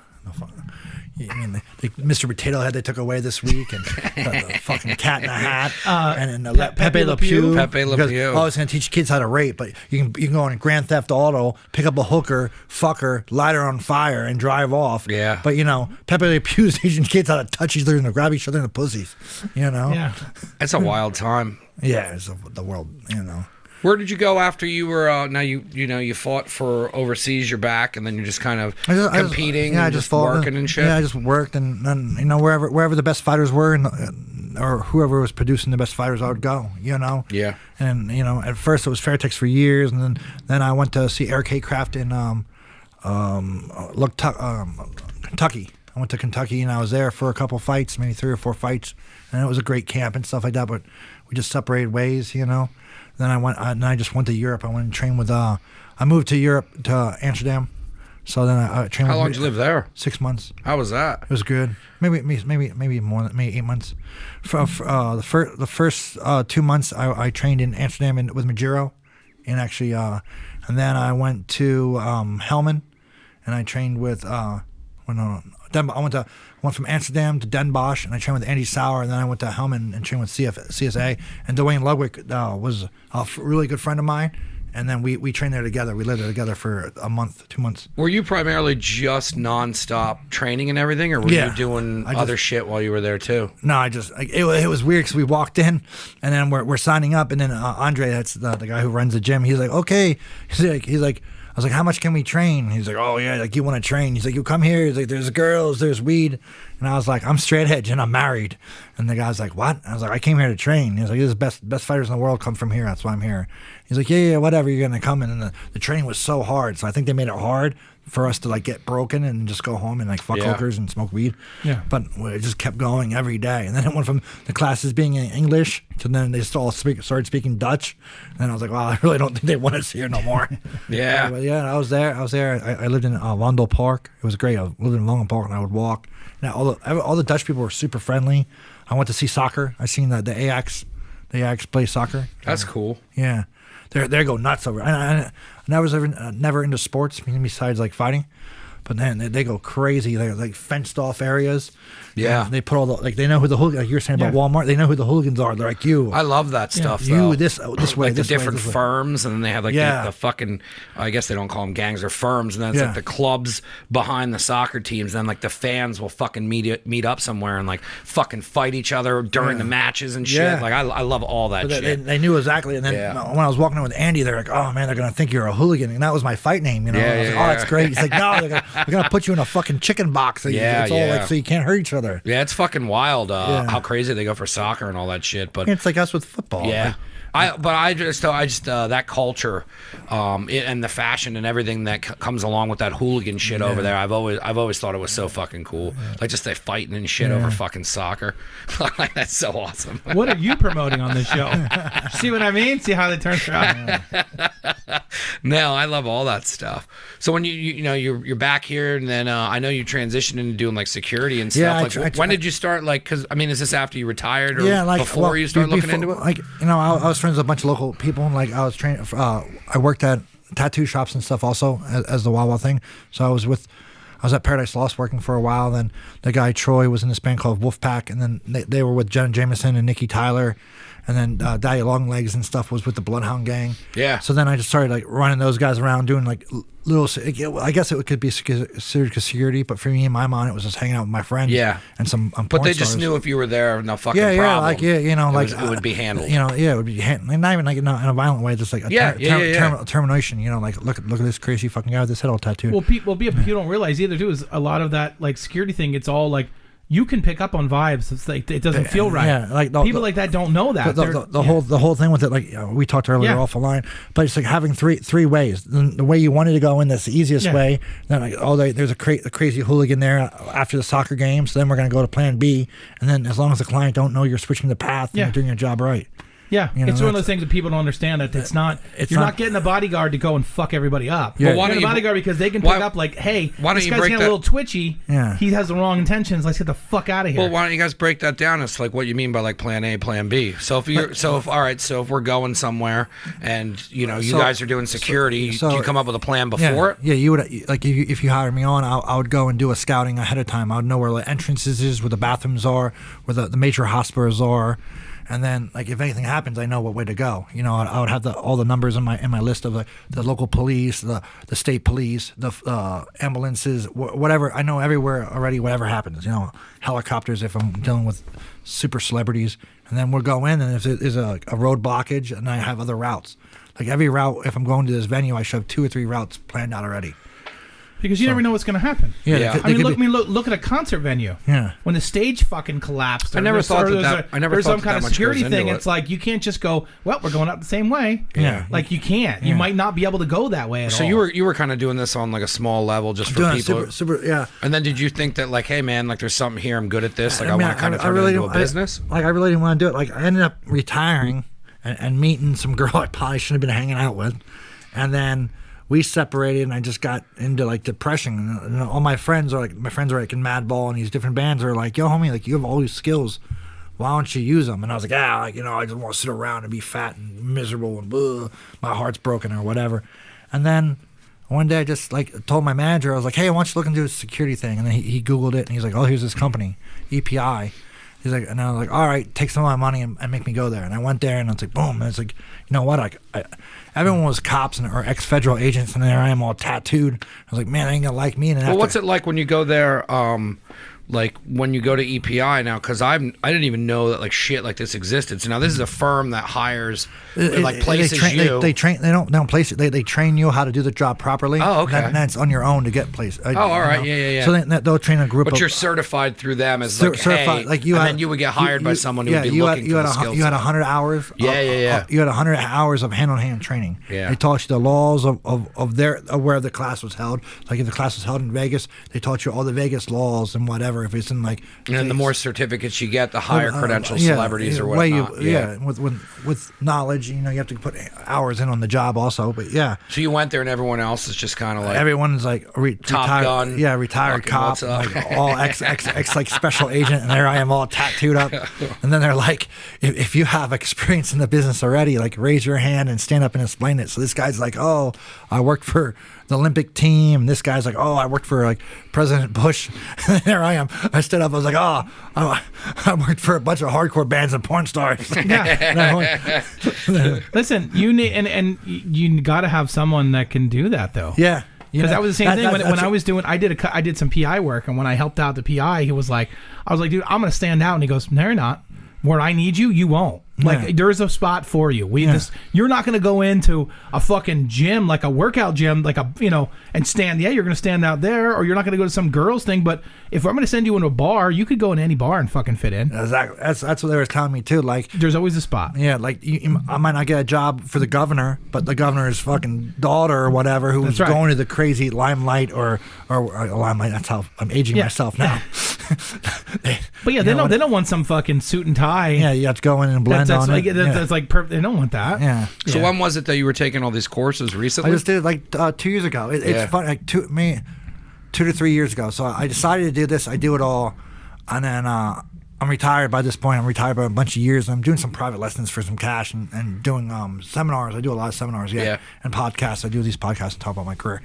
I mean, Mr. Potato Head they took away this week, and the fucking Cat in the Hat, and then Pepe Le Pew. Pepe Le Pew. Oh, it's going to teach kids how to rape, but you can go on Grand Theft Auto, pick up a hooker, fuck her, light her on fire, and drive off. Yeah. But Pepe Le Pew's teaching kids how to touch each other and grab each other in the pussies. Yeah. It's a wild time. Yeah, it's the world. Where did you go after you were? Now you fought for overseas. You're back, and then you're just kind of competing. I just fought, working and shit. Yeah, I just worked, and wherever the best fighters were, or whoever was producing the best fighters, I would go. Yeah. And at first it was Fairtex for years, and then I went to see Eric Utsch in Kentucky. I went to Kentucky, and I was there for a couple fights, maybe 3 or 4 fights, and it was a great camp and stuff like that. But we just separated ways, Then I just went to Europe. I went and trained with. I moved to Europe to Amsterdam, so then I trained. How long did you live there? 6 months. How was that? It was good. Maybe more than 8 months. For the first 2 months, I trained in Amsterdam with Majiro, and actually, and then I went to Helmand, and I trained with I went from Amsterdam to Den Bosch, and I trained with Andy Sauer, and then I went to Helmand and trained with CSA. And Dwayne Ludwig was a really good friend of mine. And then we trained there together. We lived there together for a month, 2 months. Were you primarily just nonstop training and everything, or were you doing other shit while you were there too? No, it was weird because we walked in, and then we're signing up, and then Andre, that's the guy who runs the gym. He's like, okay, he's like. I was like, how much can we train? He's like, oh, yeah, like, you want to train? He's like, you come here. He's like, there's girls, there's weed. And I was like, I'm straight edge and I'm married. And the guy's like, what? I was like, I came here to train. He's like, this is best fighters in the world come from here. That's why I'm here. He's like, yeah, whatever. You're going to come in. And the training was so hard. So I think they made it hard for us to, like, get broken and just go home and, like, fuck hookers and smoke weed. Yeah. But it just kept going every day. And then it went from the classes being in English to then they started speaking Dutch. And then I was like, wow, I really don't think they want us here no more. Yeah. But yeah, I was there. I lived in Wandel Park. It was great. I lived in Longen Park, and I would walk. Now, all the Dutch people were super friendly. I went to see soccer. I seen the Ajax play soccer. That's cool. Yeah. They go nuts over. I was never into sports besides like fighting, but then they go crazy. They're like fenced off areas. Yeah, they put all the they know who the hooligans. Like you were saying about Walmart, they know who the hooligans are. They're like you. I love that stuff. You though. this way, like this the different way, firms, and then they have like the fucking. I guess they don't call them gangs or firms, and then it's like the clubs behind the soccer teams. And then like the fans will fucking meet up somewhere and like fucking fight each other during the matches and shit. Yeah. Like I love all that shit. They knew exactly. And then when I was walking in with Andy, they're like, "Oh man, they're gonna think you're a hooligan," and that was my fight name. You know, I was like, "Oh, that's great." He's like, "No, they're gonna put you in a fucking chicken box. So it's all like so you can't hurt each other." Yeah, it's fucking wild how crazy they go for soccer and all that shit. But it's like us with football. Yeah. I just that culture, and the fashion and everything that comes along with that hooligan shit over there. I've always thought it was so fucking cool. Like just they fighting and shit over fucking soccer. Like that's so awesome. What are you promoting on this show? See what I mean? See how they turn around? No, I love all that stuff. So when you're back here, and then I know you transitioned into doing like security and stuff. When did you start? Like, because I mean, is this after you retired or before you started looking into it? Like I was friends with a bunch of local people, and like I was training. I worked at tattoo shops and stuff also as the Wawa thing. So I was at Paradise Lost working for a while. Then the guy Troy was in this band called Wolfpack, and then they were with Jen Jameson and Nikki Tyler. And then Daddy Longlegs and stuff was with the Bloodhound Gang. Yeah. So then I just started like running those guys around doing like little. I guess it could be security, but for me in my mind, it was just hanging out with my friends. Yeah. And some. But they just knew if you were there, no fucking problem. Like it would be handled. It would be handled. Not even like in a violent way, just like a termination. Like look at this crazy fucking guy with his head all tattooed. Well, people don't realize either too is a lot of that like security thing. It's all like. You can pick up on vibes. It's like it doesn't feel right. Yeah, like people like that don't know that. The whole thing with it, like we talked earlier off the line, but it's like having three ways. The way you wanted to go in, that's the easiest way. Then like there's a crazy hooligan there after the soccer game. So then we're gonna go to Plan B, and then as long as the client don't know you're switching the path, and you're doing your job right. Yeah, it's one of those things that people don't understand that you're not getting a bodyguard to go and fuck everybody up. Yeah. But why don't you get a bodyguard because they can pick up like, hey, this guy's getting a little twitchy. Yeah. He has the wrong intentions. Let's get the fuck out of here. Well, why don't you guys break that down? It's like what you mean by like Plan A, Plan B. So if we're going somewhere and you guys are doing security, do you come up with a plan before it? Yeah, you would like if you hired me on, I would go and do a scouting ahead of time. I would know where the entrances is, where the bathrooms are, where the major hospitals are. And then, like, if anything happens, I know what way to go. I would have all the numbers in my list of the local police, the state police, the ambulances, whatever. I know everywhere already. Whatever happens, helicopters if I'm dealing with super celebrities, and then we'll go in. And if there's a road blockage, and I have other routes. Like every route, if I'm going to this venue, I should have 2 or 3 routes planned out already. Because you never know what's going to happen. Yeah. Look at a concert venue. Yeah. When the stage fucking collapsed. I never thought that. There's some kind of security thing. It's like you can't just go. Well, we're going out the same way. Yeah. Like you can't. You might not be able to go that way at all. So you were kind of doing this on like a small level just for people. Super. Yeah. And then did you think that like, hey man, like there's something here. I'm good at this. Like I want to kind of turn it into a business. I really didn't want to do it. Like I ended up retiring and meeting some girl I probably shouldn't have been hanging out with, and then. We separated, and I just got into like depression. And all my friends are like in Madball and these different bands are like, "Yo, homie, like you have all these skills. why don't you use them? And I was like, I just want to sit around and be fat and miserable and my heart's broken or whatever. And then one day I just told my manager, I was like, hey, why don't you look into this security thing? And then he Googled it and he's like, oh, here's this company, EPI. He's like, and I was like, all right, take some of my money and make me go there. And I went there and it's like, boom. And it's like, you know what? Everyone was cops or ex-federal agents, and there I am all tattooed. I was like, man, they ain't gonna like me. And then what's it like when you go there? Like when you go to EPI now, because I didn't even know that shit like this existed. So now this is a firm that hires places you. They don't place it. They train you how to do the job properly. Oh, okay. And that's on your own to get placed. Oh, all right, yeah. So they'll train a group. But you're certified through them as certified. Hey, and then you would get hired by someone who would be looking for the skills. You had 100 hours. Yeah. You had 100 hours of hand-on-hand training. Yeah. They taught you the laws of where the class was held. Like if the class was held in Vegas, they taught you all the Vegas laws and whatever. If it's in and then the more certificates you get, the higher credential celebrities or whatnot. With knowledge, you have to put hours in on the job also. But yeah. So you went there, and everyone else is just kind of like everyone's Top retired, Gun, retired cop, all ex special agent, and there I am all tattooed up. And then they're like, if you have experience in the business already, raise your hand and stand up and explain it. So this guy's like, oh, I worked for the Olympic team. This guy's like, oh, I worked for President Bush. And there I am. I stood up. I was like, oh, I worked for a bunch of hardcore bands and porn stars. Yeah. Listen, you need and you got to have someone that can do that though. Yeah. Because that was the same thing when I was doing. I did some PI work, and when I helped out the PI, I was like, dude, I'm gonna stand out. And he goes, no, you're not. Where I need you, you won't. There's a spot for you. You're not going to go into a fucking gym, like a workout gym, and stand. Yeah, you're going to stand out there, or you're not going to go to some girls thing. But if I'm going to send you into a bar, you could go in any bar and fucking fit in. Exactly. That's what they were telling me too. There's always a spot. Yeah, I might not get a job for the governor, but the governor's fucking daughter or whatever who was going to the crazy Limelight or Limelight. That's how I'm aging myself now. But yeah, they don't want some fucking suit and tie. Yeah, you have to go in and blend on it. That's they don't want that. Yeah. So when was it that you were taking all these courses recently? I just did it 2 years ago. It's funny, 2 to 3 years ago. So I decided to do this. I do it all, and then I'm retired by this point. I'm retired by a bunch of years. I'm doing some private lessons for some cash and doing seminars. I do a lot of seminars, and podcasts. I do these podcasts and talk about my career.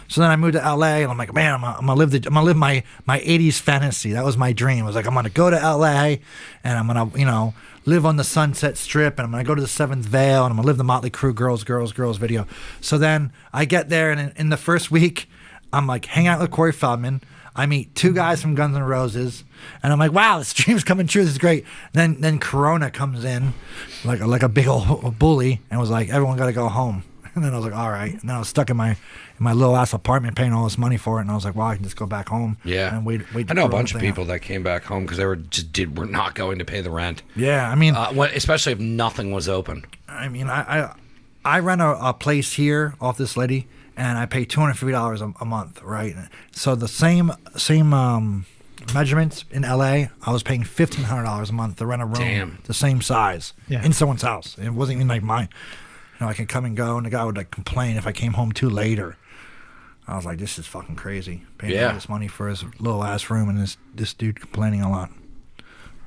So then I moved to LA, and I'm like, man, I'm gonna live my 80s fantasy. That was my dream. I was like, I'm gonna go to LA, and I'm gonna live on the Sunset Strip, and I'm gonna go to the Seventh Veil, and I'm gonna live the Motley Crue girls video. So then I get there, and in the first week, I'm like, hang out with Corey Feldman. I meet 2 guys from Guns N' Roses, and I'm like, wow, this dream's coming true. This is great. Then Corona comes in, like a big old bully, and was like, everyone got to go home. And then I was like, all right. And then I was stuck in my little ass apartment paying all this money for it, and I was like, well, I can just go back home. Yeah. And wait. I know a bunch of people that came back home because they were not going to pay the rent. Yeah, I mean, especially if nothing was open. I mean, I rent a place here off this lady, and I pay $250 a month, right? So the same measurements in LA, I was paying $1,500 a month to rent a room, the same size, in someone's house. It wasn't even like mine. I can come and go, and the guy would complain if I came home too late. Or I was like, this is fucking crazy. Paying all this money for his little ass room, and this dude complaining a lot.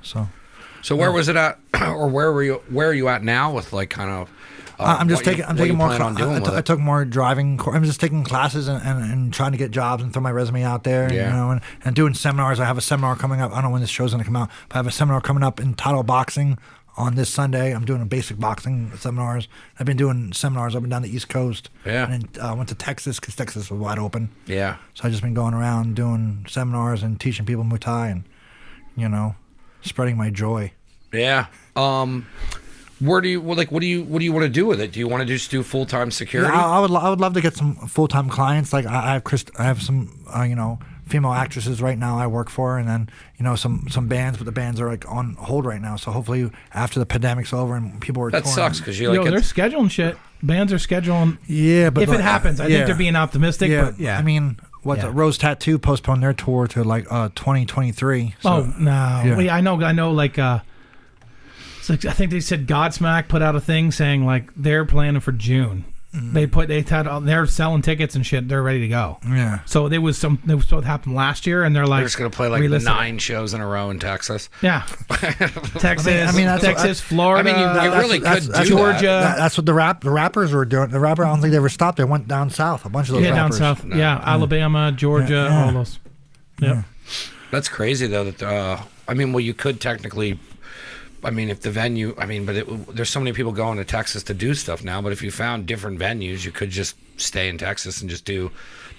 So where was it at, or where are you at now with kind of? I'm taking more. I took more driving. I'm just taking classes and trying to get jobs and throw my resume out there. And doing seminars. I have a seminar coming up. I don't know when this show's gonna come out, but I have a seminar coming up entitled Boxing. On this Sunday, I'm doing a basic boxing seminars. I've been doing seminars up and down the East Coast. Yeah. And I went to Texas because Texas was wide open. Yeah. So I've just been going around doing seminars and teaching people Muay Thai and, spreading my joy. Yeah. Where do you what do you want to do with it? Do you want to just do full-time security? Yeah, I would love to get some full-time clients. Like I have some female actresses right now I work for, and then some bands, but the bands are on hold right now. So hopefully after the pandemic's over and people are that sucks because they're scheduling shit. Bands are scheduling. Yeah, but if it happens, I think they're being optimistic. Yeah, but yeah. I mean, Rose Tattoo postponed their tour to 2023. So, oh no, yeah. I know. I think they said Godsmack put out a thing saying they're planning for June. They're selling tickets and shit. They're ready to go. Yeah. So there was what happened last year, and they're like, They're just gonna play like relisted. 9 shows in a row in Texas. Yeah. Texas, Texas, Florida. You really could do Georgia. That's what the rappers were doing. The rapper, I don't think they ever stopped. They went down south. A bunch of those rappers. Down south. Yeah, Alabama, Georgia, all those. Yeah. That's crazy though. That you could technically. If the venue, there's so many people going to Texas to do stuff now. But if you found different venues, you could just stay in Texas and just do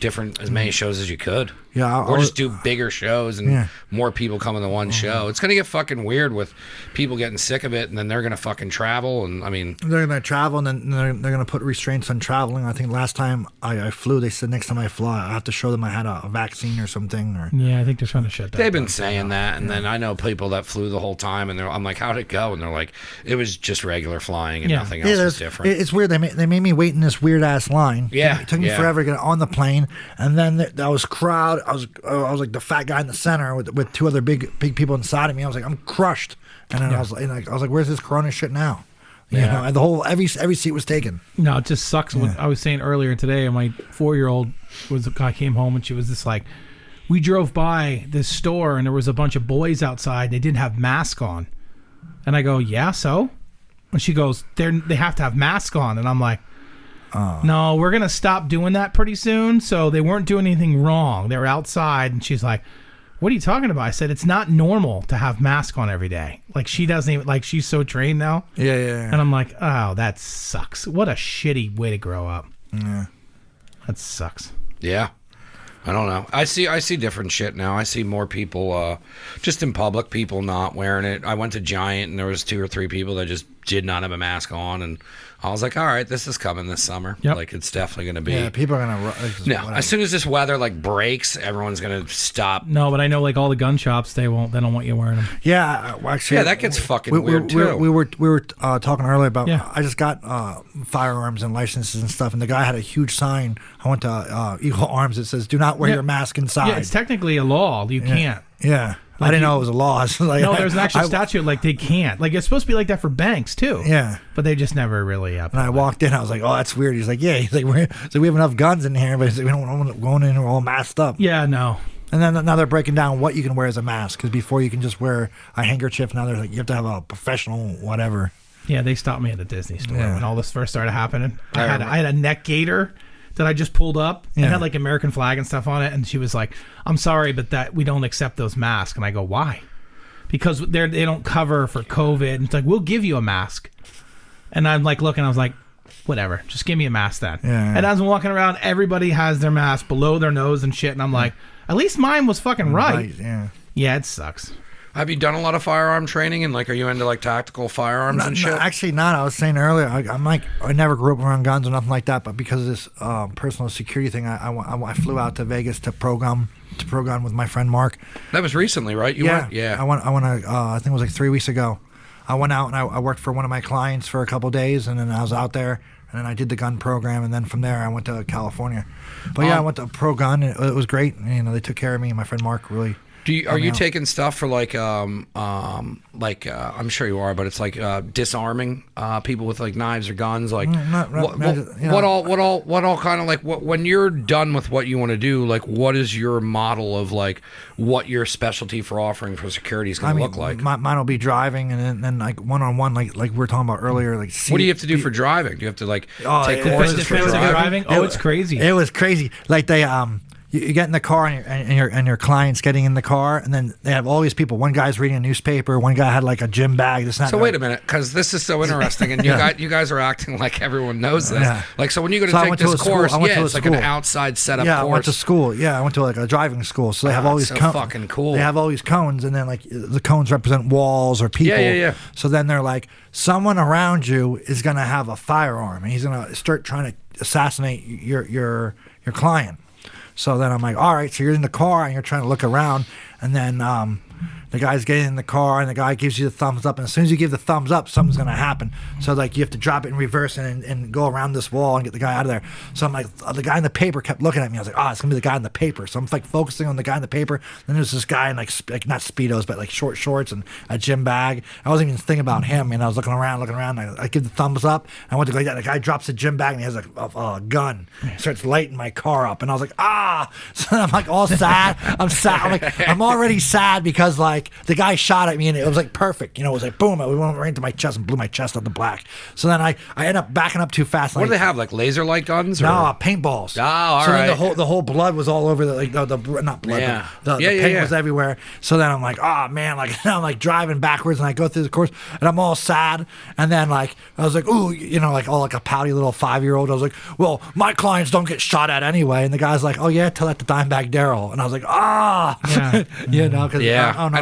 as many shows as you could. Yeah, or just do bigger shows and more people coming to one show. It's gonna get fucking weird with people getting sick of it, and then they're gonna fucking travel. And they're gonna travel, and then they're gonna put restraints on traveling. I think last time I flew, they said next time I fly, I have to show them I had a vaccine or something. Or yeah, I think they're trying to shut that. They've been saying that, and then I know people that flew the whole time, and I'm like, how'd it go? And they're like, it was just regular flying, and nothing else was different. It's weird. They made me wait in this weird ass line. Yeah, it took me forever to get on the plane, and then that was crowd. I was like the fat guy in the center with 2 other big people inside of me. I was like, I'm crushed, and then I was like, where's this Corona shit now? You know, and the whole every seat was taken. No, it just sucks. What I was saying earlier today, my 4-year-old came home, and she was just like, we drove by this store, and there was a bunch of boys outside. They didn't have masks on, and I go, yeah, so, and she goes, they have to have masks on, and I'm like, no, we're gonna stop doing that pretty soon. So they weren't doing anything wrong. They were outside, and she's like, what are you talking about? I said, it's not normal to have masks on every day. Like, she doesn't even, like, she's so trained now. Yeah. And I'm like, oh, that sucks. What a shitty way to grow up. Yeah. That sucks. Yeah. I don't know. I see different shit now. I see more people just in public, people not wearing it. I went to Giant, and there was 2 or 3 people that just did not have a mask on, and I was like, all right, this is coming this summer. Yep. Like, it's definitely going to be. Yeah, people are going to... No, as soon as this weather, breaks, everyone's going to stop. No, but I know, all the gun shops, they don't want you wearing them. Yeah, actually... Yeah, that gets fucking weird, too. We were talking earlier about... Yeah. I just got firearms and licenses and stuff, and the guy had a huge sign. I went to Eagle Arms that says, do not wear your mask inside. Yeah, it's technically a law. You can't. Yeah. I didn't know it was a law. No, there's an actual statute. They can't. It's supposed to be like that for banks too. Yeah, but they just never really. And I walked in. I was like, "Oh, that's weird." He's like, "Yeah." He's like, "We have enough guns in here, but we don't want to go in and we're all masked up." Yeah, no. And then now they're breaking down what you can wear as a mask, because before you can just wear a handkerchief. Now they're like, you have to have a professional whatever. Yeah, they stopped me at the Disney store when all this first started happening. I had a neck gaiter that I just pulled up and had American flag and stuff on it, and she was like, "I'm sorry, but that we don't accept those masks." And I go, "Why?" Because they don't cover for COVID. And it's like, we'll give you a mask. And I'm looking, I was like, whatever, just give me a mask then. Yeah. And as I'm walking around, everybody has their mask below their nose and shit. And I'm like, at least mine was fucking right. Yeah, it sucks. Have you done a lot of firearm training, and are you into tactical firearms and shit? No, actually not. I was saying earlier, I never grew up around guns or nothing like that, but because of this personal security thing, I flew out to Vegas to pro gun with my friend Mark. That was recently, right? You went? Yeah. I went. I think it was 3 weeks ago. I went out and I worked for one of my clients for a couple of days, and then I was out there, and then I did the gun program, and then from there I went to California. But I went to pro gun, and it was great. They took care of me, and my friend Mark really. Are you taking stuff for I'm sure you are, but it's disarming people with knives or guns, what all kind of when you're done with what you want to do, what is your model of what your specialty for offering for security is going to look like? Mine will be driving, and then one-on-one, like we were talking about earlier. What do you have to do for driving? Do you have to take courses for driving? Oh, it's crazy. It was crazy. You get in the car, and your client's getting in the car, and then they have all these people. One guy's reading a newspaper. One guy had a gym bag. So wait a minute, because this is so interesting, and you guys are acting like everyone knows this. Yeah. So when you go to take this course, it's an outside setup course. I went to school. Yeah, I went to a driving school. So they have all these cones. Fucking cool. They have all these cones, and then the cones represent walls or people. Yeah. So then they're like, someone around you is gonna have a firearm, and he's gonna start trying to assassinate your client. So then I'm like, all right, so you're in the car and you're trying to look around, and then the guy's getting in the car, and the guy gives you the thumbs up, and as soon as you give the thumbs up, something's gonna happen. So like you have to drop it in reverse and go around this wall and get the guy out of there. So I'm like, the guy in the paper kept looking at me. I was like, it's gonna be the guy in the paper. So I'm like focusing on the guy in the paper. Then there's this guy in like not Speedos, but like short shorts and a gym bag. I wasn't even thinking about him, and I was looking around. I give the thumbs up. I went to go like that. The guy drops the gym bag and he has a gun. He starts lighting my car up, and I was like, So I'm like all sad. I'm sad. I'm like, I'm already sad because like the guy shot at me and it was like perfect. It was like boom. It went right into my chest and blew my chest out the black. So then I end up backing up too fast. What do they have? Like laser light guns? Or? No, paintballs. Oh, all so right. Then the whole blood was all over the not blood. Yeah. The paint was everywhere. So then I'm like, man, like now I'm like driving backwards and I go through the course and I'm all sad. And then like I was like, ooh, like all like a pouty little 5-year-old. I was like, well, my clients don't get shot at anyway. And the guy's like, oh yeah, tell that to Dimebag Daryl. And I was like, because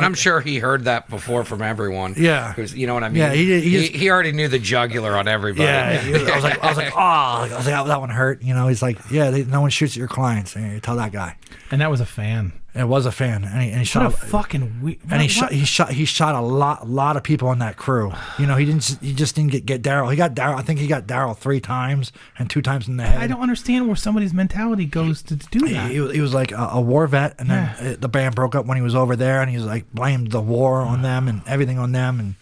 and I'm sure he heard that before from everyone. Yeah, you know what I mean. Yeah, he already knew the jugular on everybody. Yeah, I was like, that one hurt. He's like, yeah, no one shoots at your clients. And you tell that guy. And that was a fan. It was a fan, and he shot. What a fucking weird. And he shot a lot of people on that crew. He just didn't get Daryl. He got Daryl. I think he got Daryl 3 times and 2 times in the head. I don't understand where somebody's mentality goes to do that. He was like a war vet, and then the band broke up when he was over there, and he was like blamed the war on them and everything on them, and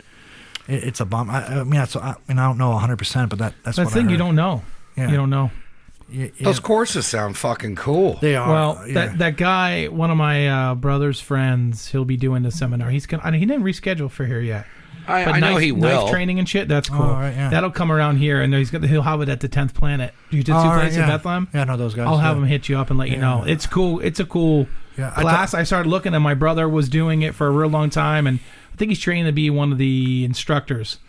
it's a bum. I don't know 100%, but that's the thing. You don't know. Yeah. You don't know. Those courses sound fucking cool. They are. Well, that guy, one of my brother's friends, he'll be doing the seminar. He didn't reschedule for here yet. I know he will. Knife training and shit. That's cool. Oh, right, yeah. That'll come around here, and he'll have it at the 10th Planet Jiu-Jitsu place in Bethlehem. Yeah, I know those guys. I'll have him hit you up and let you know. It's cool. It's a cool class. I started looking, and my brother was doing it for a real long time, and I think he's training to be one of the instructors.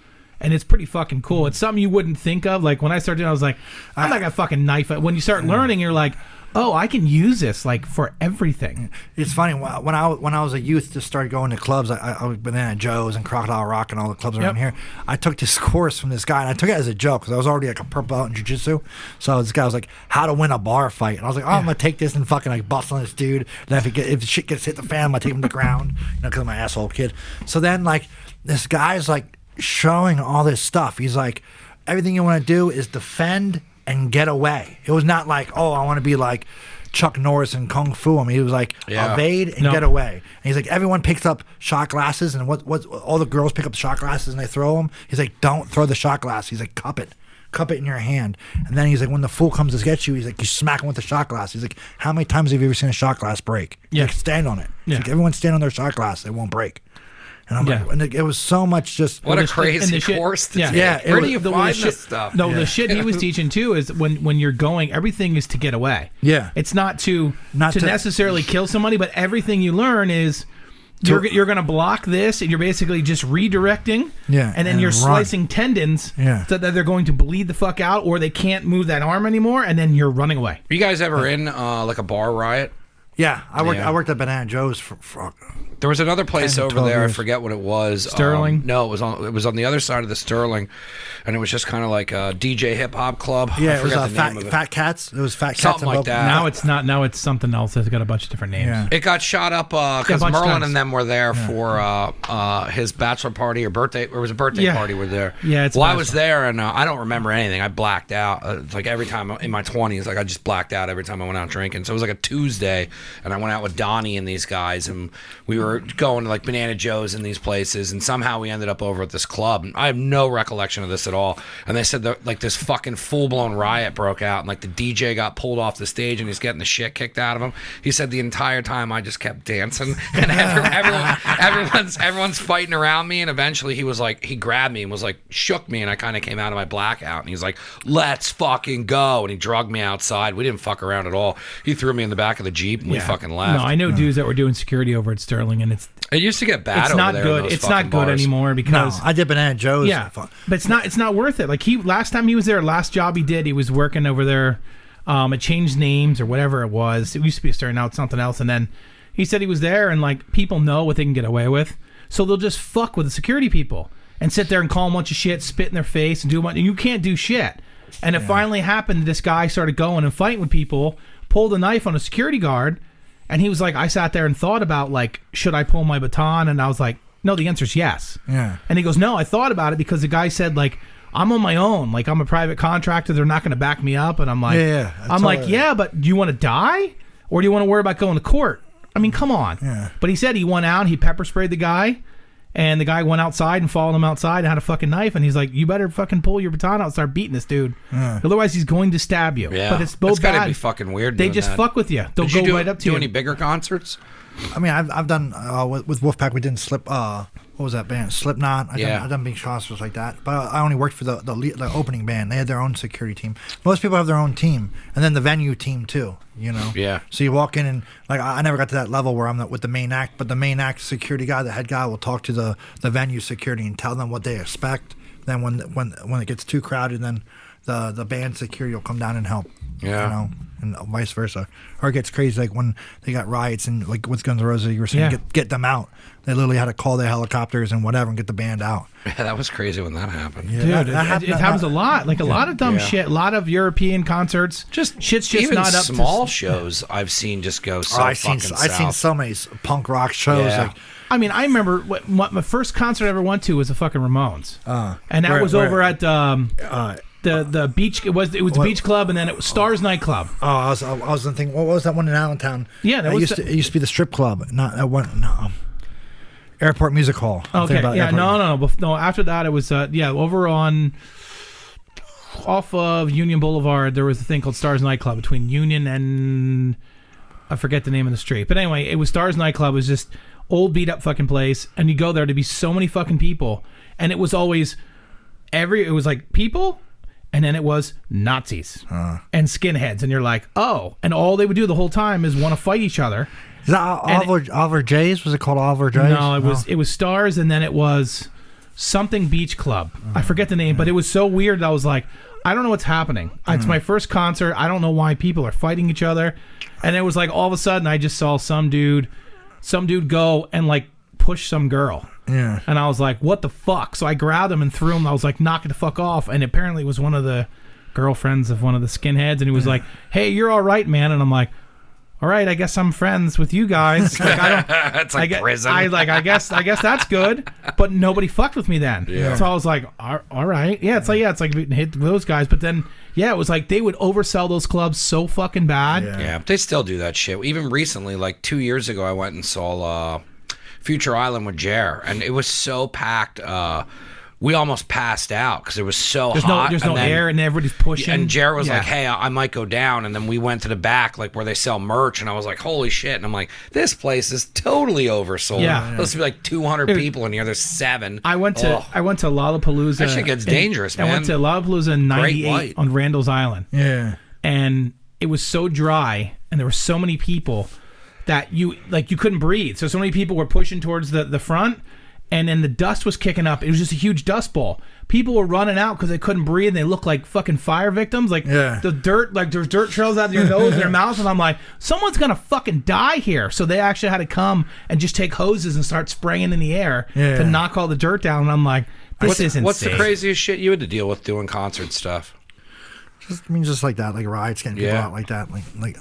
And it's pretty fucking cool. It's something you wouldn't think of. Like when I started doing it, I was like, I'm not gonna fucking knife it. When you start learning, you're like, oh, I can use this like for everything. It's funny when I was a youth, just started going to clubs. I was Banana Joe's and Crocodile Rock and all the clubs around here. I took this course from this guy, and I took it as a joke because I was already like a purple belt in jiu-jitsu. So this guy was like, how to win a bar fight, and I was like, I'm gonna take this and fucking like bust on this dude. And if the shit gets hit the fan, I'm gonna take him to the ground, because I'm an asshole kid. So then like this guy's like showing all this stuff. He's like, everything you want to do is defend and get away. It was not like, I want to be like Chuck Norris and Kung Fu. I mean, he was like, evade and get away. And he's like, everyone picks up shot glasses, and what all the girls pick up shot glasses and they throw them. He's like, don't throw the shot glass. He's like, cup it in your hand. And then he's like, when the fool comes to get you, he's like, you smack him with the shot glass. He's like, how many times have you ever seen a shot glass break? He's like, stand on it. He's like, everyone stand on their shot glass. It won't break. And I'm like, and it was so much just... What a crazy course to take. Where do you find this stuff? No, the shit he was teaching too is when you're going, everything is to get away. Yeah. It's not to necessarily kill somebody, but everything you learn is you're going to block this, and you're basically just redirecting. Yeah. And then you're slicing tendons so that they're going to bleed the fuck out, or they can't move that arm anymore, and then you're running away. Are you guys ever in like a bar riot? Yeah. I worked at Banana Joe's for there was another place over there. years. I forget what it was. Sterling? No, it was on the other side of the Sterling, and it was just kind of like a DJ hip hop club. Yeah, it was Fat Cats. It was Fat Cats. Something like that. Now it's not. Now it's something else. It's got a bunch of different names. Yeah. It got shot up because Merlin and them were there for his bachelor party or birthday. Or it was a birthday party. We're there. Yeah. I was there, and I don't remember anything. I blacked out. It's like every time in my 20s, like I just blacked out every time I went out drinking. So it was like a Tuesday, and I went out with Donnie and these guys, and we were going to like Banana Joe's in these places, and somehow we ended up over at this club. I have no recollection of this at all. And they said that like this fucking full-blown riot broke out, and like the DJ got pulled off the stage, and he's getting the shit kicked out of him. He said the entire time I just kept dancing, and everyone's fighting around me, and eventually he was like, he grabbed me and was like, shook me, and I kind of came out of my blackout, and he's like, let's fucking go, and he drugged me outside. We didn't fuck around at all. He threw me in the back of the Jeep, and we fucking left. No, I know dudes that were doing security over at Sterling, and it used to get bad. It's not over there good. It's not good anymore because I did Banana Joe's. Yeah, but it's not worth it. Like last time he was there, last job he did, he was working over there. It changed names or whatever it was. It used to be starting out something else, and then he said he was there, and like people know what they can get away with, so they'll just fuck with the security people and sit there and call them a bunch of shit, spit in their face, and do a bunch. And you can't do shit. And it finally happened. This guy started going and fighting with people, pulled a knife on a security guard. And he was like, I sat there and thought about, like, should I pull my baton? And I was like, no, the answer's yes. Yeah. And he goes, no, I thought about it because the guy said, like, I'm on my own. Like, I'm a private contractor. They're not going to back me up. And I'm like, yeah, but do you want to die? Or do you want to worry about going to court? I mean, come on. Yeah. But he said he went out, he pepper sprayed the guy, and the guy went outside and followed him outside and had a fucking knife. And he's like, you better fucking pull your baton out and start beating this dude. Yeah. Otherwise, he's going to stab you. Yeah. But it's both bad. It's got to be fucking weird. They doing just that. fuck with you. They'll Did go you right up to do you. any bigger concerts? I mean, I've done with Wolfpack. We didn't slip. What was that band? Slipknot. I've done big concerts like that. But I only worked for the opening band. They had their own security team. Most people have their own team, and then the venue team too. You know. Yeah. So you walk in and like I never got to that level where I'm with the main act, but the main act security guy, the head guy, will talk to the venue security and tell them what they expect. Then when it gets too crowded, then the band security will come down and help. Yeah. You know, and vice versa. Or it gets crazy, like when they got riots and like with Guns N' Roses, you were saying, get them out. They literally had to call their helicopters and whatever and get the band out. Yeah, that was crazy when that happened. Yeah, Dude, it happens a lot. Like a lot of dumb shit. A lot of European concerts. Shit's just even not up small to... shows I've seen just go so I've fucking seen south. so many punk rock shows. Yeah. Like, I mean, I remember what my first concert I ever went to was the fucking Ramones. And that was over at... the beach. It was the beach club, and then it was Stars nightclub. Oh, I was thinking, what was that one in Allentown? Yeah, it used to be the strip club, not that one. No, Airport Music Hall. Okay, yeah, no. After that, it was over on off of Union Boulevard. There was a thing called Stars nightclub between Union and I forget the name of the street. But anyway, it was Stars nightclub. It was just old beat up fucking place, and you go there to be so many fucking people, and it was always it was like people. And then it was Nazis and skinheads. And you're like, oh. And all they would do the whole time is want to fight each other. Is that Oliver J's? Was it called Oliver J's? No, it was Stars, and then it was something Beach Club. I forget the name, but it was so weird that I was like, I don't know what's happening. It's my first concert. I don't know why people are fighting each other. And it was like all of a sudden I just saw some dude go and like push some girl. Yeah. And I was like, what the fuck? So I grabbed him and threw him. I was like, knock it the fuck off. And apparently it was one of the girlfriends of one of the skinheads. And he was like, hey, you're all right, man. And I'm like, all right, I guess I'm friends with you guys. Like, I don't. That's like prison. I guess that's good. But nobody fucked with me then. Yeah. So I was like, all right. Yeah, it's like hit those guys. But then, yeah, it was like they would oversell those clubs so fucking bad. Yeah, they still do that shit. Even recently, like 2 years ago, I went and saw Future Island with Jer, and it was so packed. We almost passed out because it was so hot. There's no air, and everybody's pushing. And Jared was like, hey, I might go down. And then we went to the back, like where they sell merch. And I was like, holy shit. And I'm like, this place is totally oversold. Yeah. There's supposed to be like 200 people in here. There's 7. I went to Lollapalooza. That shit gets dangerous, man. I went to Lollapalooza in 98 on Randall's Island. Yeah. And it was so dry, and there were so many people that you couldn't breathe. So many people were pushing towards the front. And then the dust was kicking up. It was just a huge dust bowl. People were running out because they couldn't breathe. And they looked like fucking fire victims. Like the dirt, like there's dirt trails out of your nose and your mouth. And I'm like, someone's gonna fucking die here. So they actually had to come and just take hoses and start spraying in the air to knock all the dirt down. And I'm like, this is insane. What's the craziest shit you had to deal with doing concert stuff? Just like that, like riots, getting people out like that, like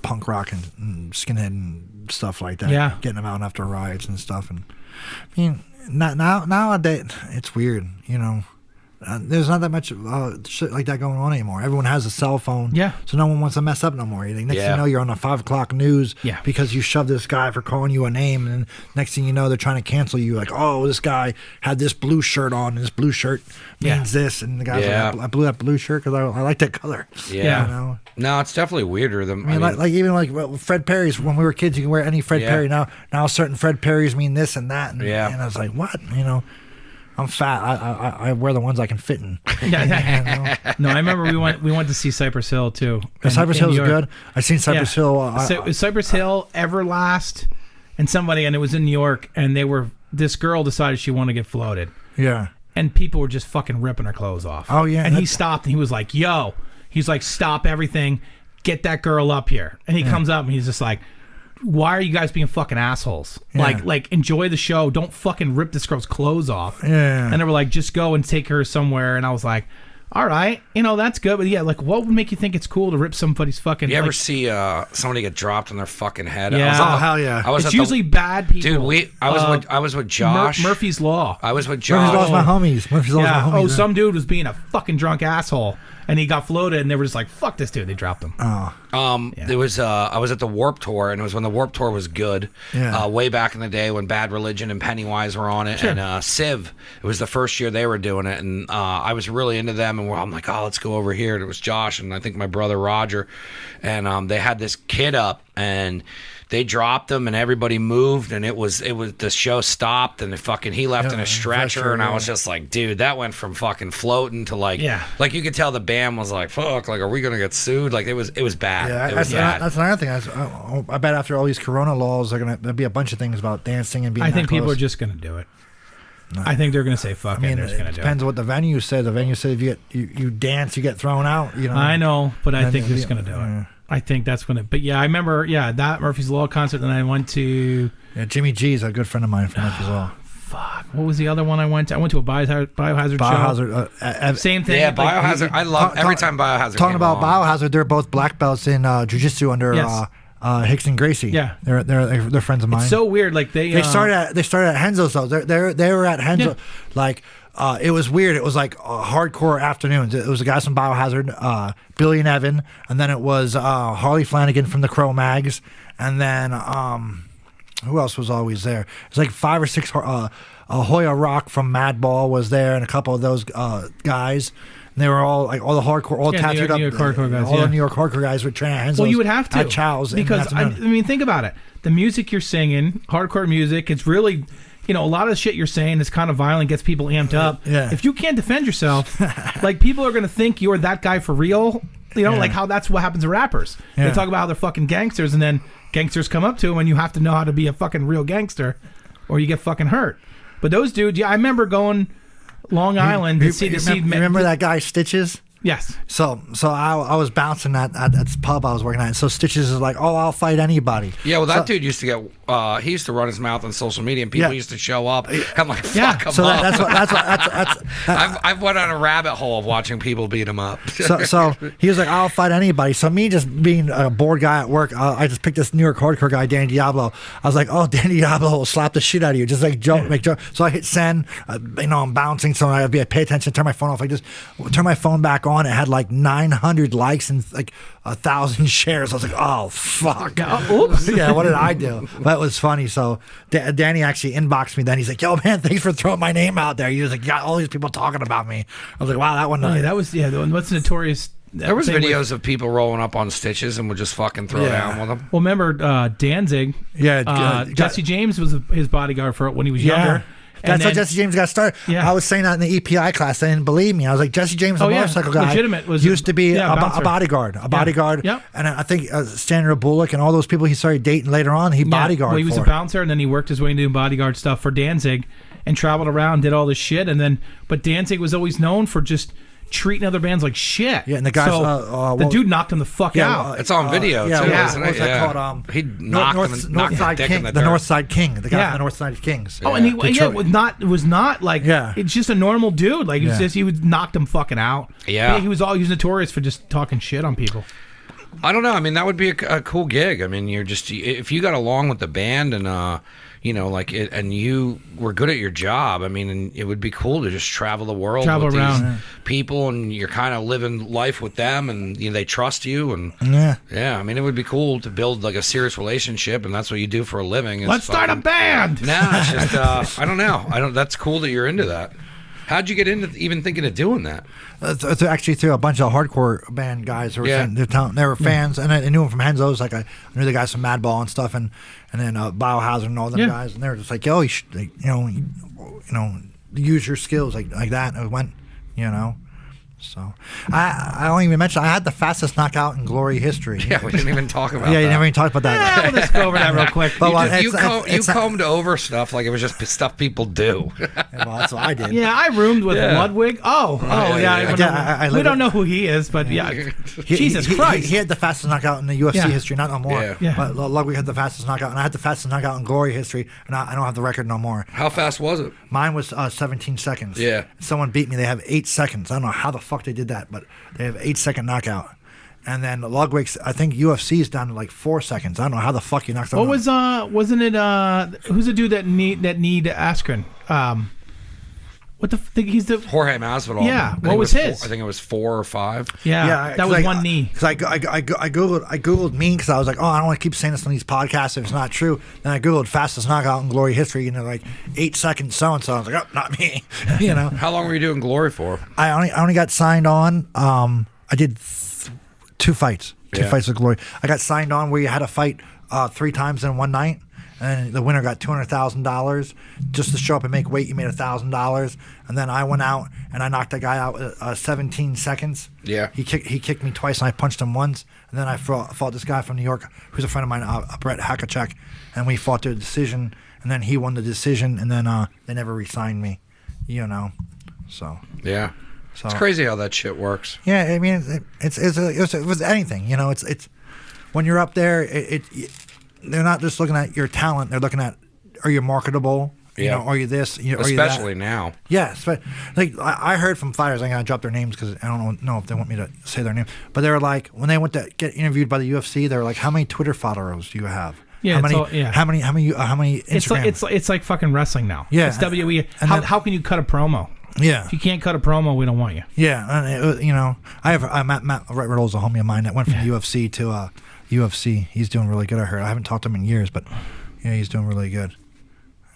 punk rock and skinhead and stuff like that. Yeah, getting them out after riots and stuff. And I mean, nowadays it's weird, you know. There's not that much shit like that going on anymore. Everyone has a cell phone, so no one wants to mess up no more. Next thing you know, you're on the 5 o'clock news because you shoved this guy for calling you a name, and next thing you know, they're trying to cancel you. Like, oh, this guy had this blue shirt on, and this blue shirt means this, and the guy's like, I blew that blue shirt because I like that color. Yeah, you know? No, it's definitely weirder than. I mean, even like Fred Perry's. When we were kids, you can wear any Fred Perry. Now certain Fred Perrys mean this and that, and I was like, what, you know. I'm fat. I wear the ones I can fit in. No, I remember we went to see Cypress Hill too. Cypress Hill is good. I seen Cypress Hill. Cypress Hill, Everlast, and somebody, and it was in New York, and this girl decided she wanted to get floated. Yeah. And people were just fucking ripping her clothes off. Oh yeah. And he stopped and he was like, "Yo," he's like, "Stop everything, get that girl up here." And he comes up and he's just like, why are you guys being fucking assholes? Like enjoy the show. Don't fucking rip this girl's clothes off. Yeah. And they were like, just go and take her somewhere. And I was like, all right, that's good. But yeah, like, what would make you think it's cool to rip somebody's fucking? You ever see somebody get dropped on their fucking head? Yeah. Hell yeah. It's usually bad people. Dude, I was with Josh. Murphy's Law. I was with Josh. Murphy's Law's my homies. Murphy's Law's my homies. Oh, some dude was being a fucking drunk asshole, and he got floated, and they were just like, "Fuck this dude." They dropped him. There was I was at the Warped Tour, and it was when the Warped Tour was good. Yeah. Way back in the day when Bad Religion and Pennywise were on it, and Civ. It was the first year they were doing it, and I was really into them. And I'm like, oh, let's go over here. And it was Josh and I think my brother Roger, and they had this kid up, and they dropped him, and everybody moved, and it was the show stopped, and he left in a stretcher, and I was just like, dude, that went from fucking floating to like you could tell the band was like, fuck, like, are we gonna get sued? Like, it was bad. Yeah, it was bad. That's another thing. I bet after all these Corona laws, there'll be a bunch of things about dancing and being. I think people are just gonna do it. No. I think they're gonna say fuck it. They're just gonna do it. Depends on what the venue says. The venue says if you dance, you get thrown out. I know, but I think they're just gonna do it. I think that's when it. But yeah, I remember. Yeah, that Murphy's Law concert. Then I went to. Yeah, Jimmy G's a good friend of mine from Murphy's Law. Fuck. What was the other one I went to? I went to a Biohazard show. Same thing. Yeah, Biohazard. I love every time Biohazard. Talking about Biohazard, they're both black belts in jiu-jitsu under Hicks and Gracie. Yeah, they're friends of mine. It's so weird. Like they started at Henzo's though. They were at Henzo. Yeah. Like it was weird. It was like hardcore afternoons. It was the guys from Biohazard, Billy and Evan, and then it was Harley Flanagan from the Crow Mags, and then who else was always there? It was like 5 or 6. Hoya Rock from Madball was there, and a couple of those guys. And they were all like all the hardcore, all tattooed up. New York hardcore guys. All the New York hardcore guys were training at Henzo's. Well, you would have to at Chow's because I mean, think about it. The music you're singing, hardcore music, it's really. A lot of the shit you're saying is kind of violent, gets people amped up. Yeah. If you can't defend yourself, like, people are going to think you're that guy for real. Like how that's what happens to rappers. They talk about how they're fucking gangsters, and then gangsters come up to them, and you have to know how to be a fucking real gangster, or you get fucking hurt. But those dudes, I remember going Long Island to see. Remember that guy Stitches? Yes. So I was bouncing at this pub I was working at. So Stitches is like, oh, I'll fight anybody. Yeah, well, that dude used to get. He used to run his mouth on social media, and people used to show up. I'm like, fuck him up. That's I've went on a rabbit hole of watching people beat him up. so he was like, I'll fight anybody. So me just being a bored guy at work, I just picked this New York hardcore guy, Danny Diablo. I was like, oh, Danny Diablo will slap the shit out of you. Just like joke, make joke. So I hit send. I'm bouncing, so I pay attention, turn my phone off. I just turn my phone back on. It had like 900 likes and like 1,000 shares. I was like, oh fuck. Oops. Yeah, what did I do? But it was funny. So Danny actually inboxed me then. He's like, yo man, thanks for throwing my name out there. He was like, got all these people talking about me. I was like, wow, that one. That was what's notorious. There was videos of people rolling up on Stitches and would just fucking throw down with them. Well, remember Danzig? Yeah. Jesse James was his bodyguard for when he was younger. That's how Jesse James got started. Yeah. I was saying that in the EPI class. They didn't believe me. I was like, Jesse James, the motorcycle guy, used to be a bodyguard. Yep. And I think Sandra Bullock and all those people he started dating later on, he bodyguarded. Well, he was a bouncer, and then he worked his way into doing bodyguard stuff for Danzig and traveled around, did all this shit. But Danzig was always known for just treating other bands like shit. Yeah, and the guys, the dude knocked him the fuck out. It's on video too, isn't it? What's that called? He knocked Northside King, the Northside King, the guy from the Northside Kings. Oh, and it was not like it's just a normal dude. Like it's just he would knocked him fucking out. Yeah, he was notorious for just talking shit on people. I don't know. I mean, that would be a cool gig. I mean, if you got along with the band and and you were good at your job. I mean, and it would be cool to just travel the world with these people, and you're kind of living life with them, and they trust you, and I mean, it would be cool to build like a serious relationship, and that's what you do for a living. Let's start a band. Nah, it's just I don't know. That's cool that you're into that. How'd you get into even thinking of doing that? It's actually through a bunch of hardcore band guys who were saying they were fans, and I knew them from Henzo's. Like I knew the guys from Madball and stuff, and then Biohazard and all them guys, and they were just like, "Yo, you should, use your skills like that." And it went, So I don't even mention I had the fastest knockout in Glory history. Yeah, we didn't even talk about that. Yeah, you never even talked about that. We'll just go over that real quick. But you combed over stuff like it was just stuff people do. Well, that's what I did. Yeah, I roomed with Ludwig. We don't know who he is, but Jesus Christ. He had the fastest knockout in the UFC history, not no more. Yeah. But Ludwig had the fastest knockout, and I had the fastest knockout in Glory history, and I don't have the record no more. How fast was it? Mine was 17 seconds. Yeah. Someone beat me. They have 8 seconds. I don't know how the fuck they did that, but they have 8-second knockout. And then the Ludwig's, I think UFC's down to like 4 seconds. I don't know how the fuck he knocks out. What was wasn't it who's the dude that need Askren? What the he's the Jorge Masvidal. Yeah, what was his? I think it was 4 or 5. Yeah, that was one knee. Because I googled mean because I was like, oh, I don't want to keep saying this on these podcasts if it's not true. Then I googled fastest knockout in Glory history, and they're like 8 seconds so and so. I was like, oh, not me. You know. How long were you doing Glory for? I only got signed on. I did 2 fights. Two fights with Glory. I got signed on where you had to fight 3 times in one night. And the winner got $200,000 just to show up and make weight. You made $1,000, and then I went out and I knocked that guy out 17 seconds. Yeah, he kicked me twice and I punched him once. And then I fought this guy from New York who's a friend of mine, Brett Hakachek, and we fought to a decision. And then he won the decision, and then they never re-signed me. You know, so yeah. So, it's crazy how that shit works. Yeah, I mean, it's with anything. You know, it's when you're up there, they're not just looking at your talent. They're looking at, are you marketable? You know, are you this? Are you that? Especially now. Yes. But like I heard from fighters, I'm going to drop their names because I don't know if they want me to say their name. But they were like, when they went to get interviewed by the UFC, they were like, how many Twitter followers do you have? Yeah, how many Instagram? It's like fucking wrestling now. Yeah. It's WWE. How can you cut a promo? Yeah. If you can't cut a promo, we don't want you. Yeah. And you know, Matt Riddle's a homie of mine that went from UFC to UFC. He's doing really good, I heard. I haven't talked to him in years, but yeah, he's doing really good.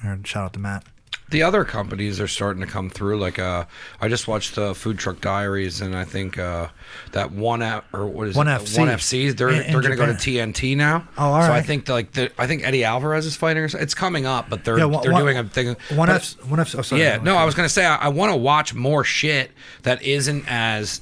I heard, shout out to Matt. The other companies are starting to come through. Like I just watched the Food Truck Diaries, and I think that One FC. They're going to go to TNT now. Oh, all right. So I think I think Eddie Alvarez is fighting. It's coming up, but they're doing a thing. One FC. Oh, sorry. Yeah, no, I was going to say I want to watch more shit that isn't as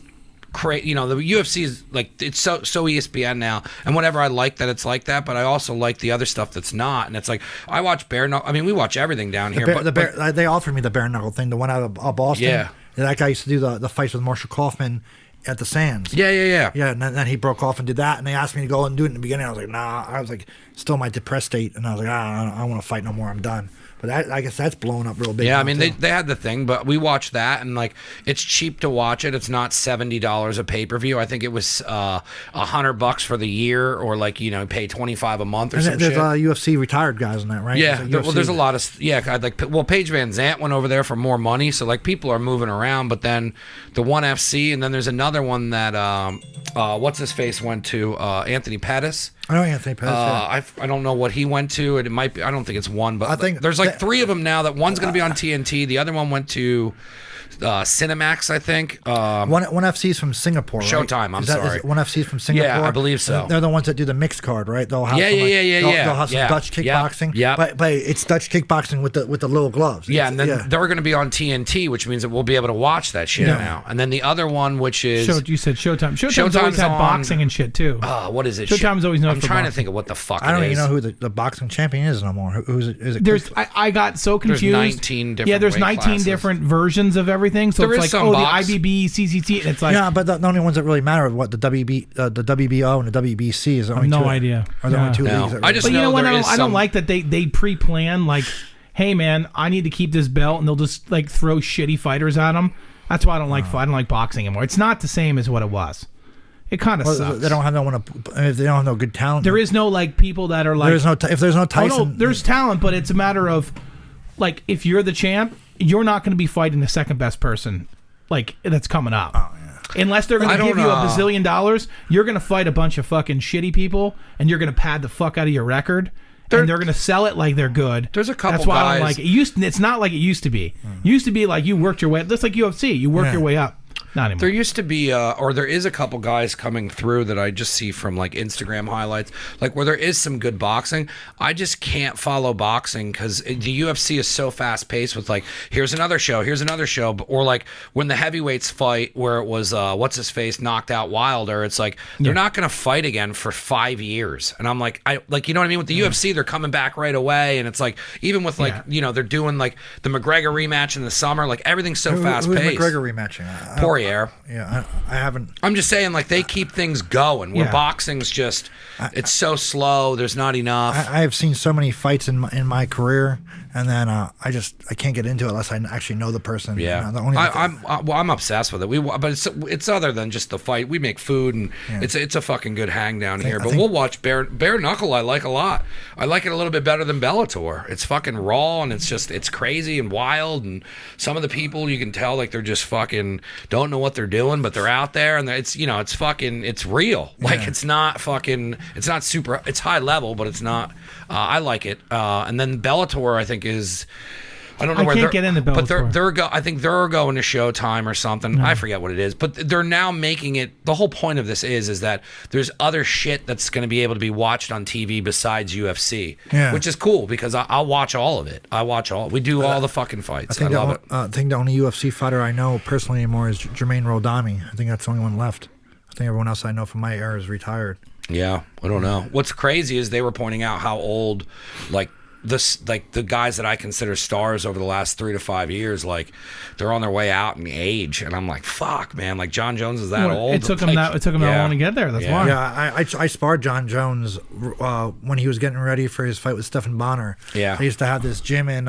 crazy. You know, the UFC is like, it's so ESPN now, and whatever, I like that it's like that, but I also like the other stuff that's not. And it's like, I watch bare knuckle. I mean, we watch everything down here. They offered me the bare knuckle thing, the one out of Boston. Yeah, that guy used to do the fights with Marshall Kaufman at the Sands. Yeah. And then he broke off and did that, and they asked me to go and do it in the beginning. I was like, nah. I was like, still in my depressed state, and I was like, I don't want to fight no more. I'm done. But I guess that's blown up real big. Yeah, I mean, they had the thing, but we watched that, and like, it's cheap to watch it. It's not $70 a pay-per-view. I think it was $100 for the year, or like, you know, pay $25 a month or something. There's UFC retired guys in that, right? Yeah, there's a lot of Paige Van Zant went over there for more money, so like people are moving around. But then the One FC, and then there's another one that what's his face went to, Anthony Pettis. I know Anthony Pettis. I don't know what he went to. It might be. I don't think it's one, but I think there's like 3 of them now. That one's going to be on TNT. The other one went to Cinemax, I think. One FC's from Singapore, right? Showtime. I'm sorry. One FC's from Singapore. Yeah, I believe so. They're the ones that do the mixed card, right? They'll have yeah. They'll have some Dutch kickboxing. Yeah. But it's Dutch kickboxing with the little gloves. Yeah, and then they're going to be on TNT, which means that we'll be able to watch that shit now. And then the other one, which is you said Showtime. Showtime's always had boxing and shit too. What is it? Showtime's always known I'm for trying boxing. to think of what the fuck. I don't even know who the boxing champion is no more. Who's it? Is it? I got so confused. There's 19 different. Yeah, there's weight 19 classes. different versions of everything. So There it's is like, some the box. IBB, CCT, and it's like, yeah, but the only ones that really matter are what the WBO and the WBC is. I have no idea. Are the only 2 leagues? I just But you know what? I some... don't like that they pre-plan like, hey man, I need to keep this belt, and they'll just like throw shitty fighters at them. That's why I don't like boxing anymore. It's not the same as what it was. It kind of sucks. They don't have they don't have no good talent. There is no like people that are like. If there's no Tyson. Oh, no, there's talent, but it's a matter of like, if you're the champ, you're not going to be fighting the second best person like that's coming up. Oh, yeah. Unless they're going to give you $1 bazillion, you're going to fight a bunch of fucking shitty people, and you're going to pad the fuck out of your record. And they're going to sell it like they're good. There's a couple That's why guys. I don't like it. It's not like it used to be. Used to be like you worked your way. Just like UFC, you work your way up. Not anymore. There used to be, or there is a couple guys coming through that I just see from like Instagram highlights, like where there is some good boxing. I just can't follow boxing because the UFC is so fast paced with like, here's another show, or like when the heavyweights fight where it was what's his face knocked out Wilder. It's like they're not going to fight again for 5 years, and I'm like, you know what I mean? With the UFC, they're coming back right away, and it's like even with like you know, they're doing like the McGregor rematch in the summer, like everything's so fast paced. Who's McGregor rematching? Poirier. Poirier. Yeah, I haven't. I'm just saying, like, they keep things going. Where Yeah. boxing's just, it's so slow. There's not enough. I have seen so many fights in my career, and then I can't get into it unless I actually know the person. Yeah, You know, the only I'm obsessed with it. But it's other than just the fight. We make food, and it's a fucking good hang down here. But we'll watch bare knuckle. I like a lot. I like it a little bit better than Bellator. It's fucking raw, and it's crazy and wild. And some of the people, you can tell, like, they're just fucking don't know what they're doing, but they're out there, and it's it's real. Like, it's not super. It's high level, but it's not. I like it. And then Bellator, I think, is. I don't know where can't get into Bellator. But I think they're going to Showtime or something. I forget what it is, but they're now making it. The whole point of this is that there's other shit that's going to be able to be watched on TV besides UFC, which is cool because I'll watch all of it. We do all the fucking fights. I love it. I think the only UFC fighter I know personally anymore is Jermaine Rodami. I think that's the only one left. I think everyone else I know from my era is retired. Yeah, I don't know. What's crazy is they were pointing out how old, like the guys that I consider stars over the last 3 to 5 years, like, they're on their way out in age, and I'm like, fuck, man, like, John Jones is that old. It took him that long to get there. That's why. Yeah, I sparred John Jones when he was getting ready for his fight with Stephen Bonner. Yeah, I used to have this gym in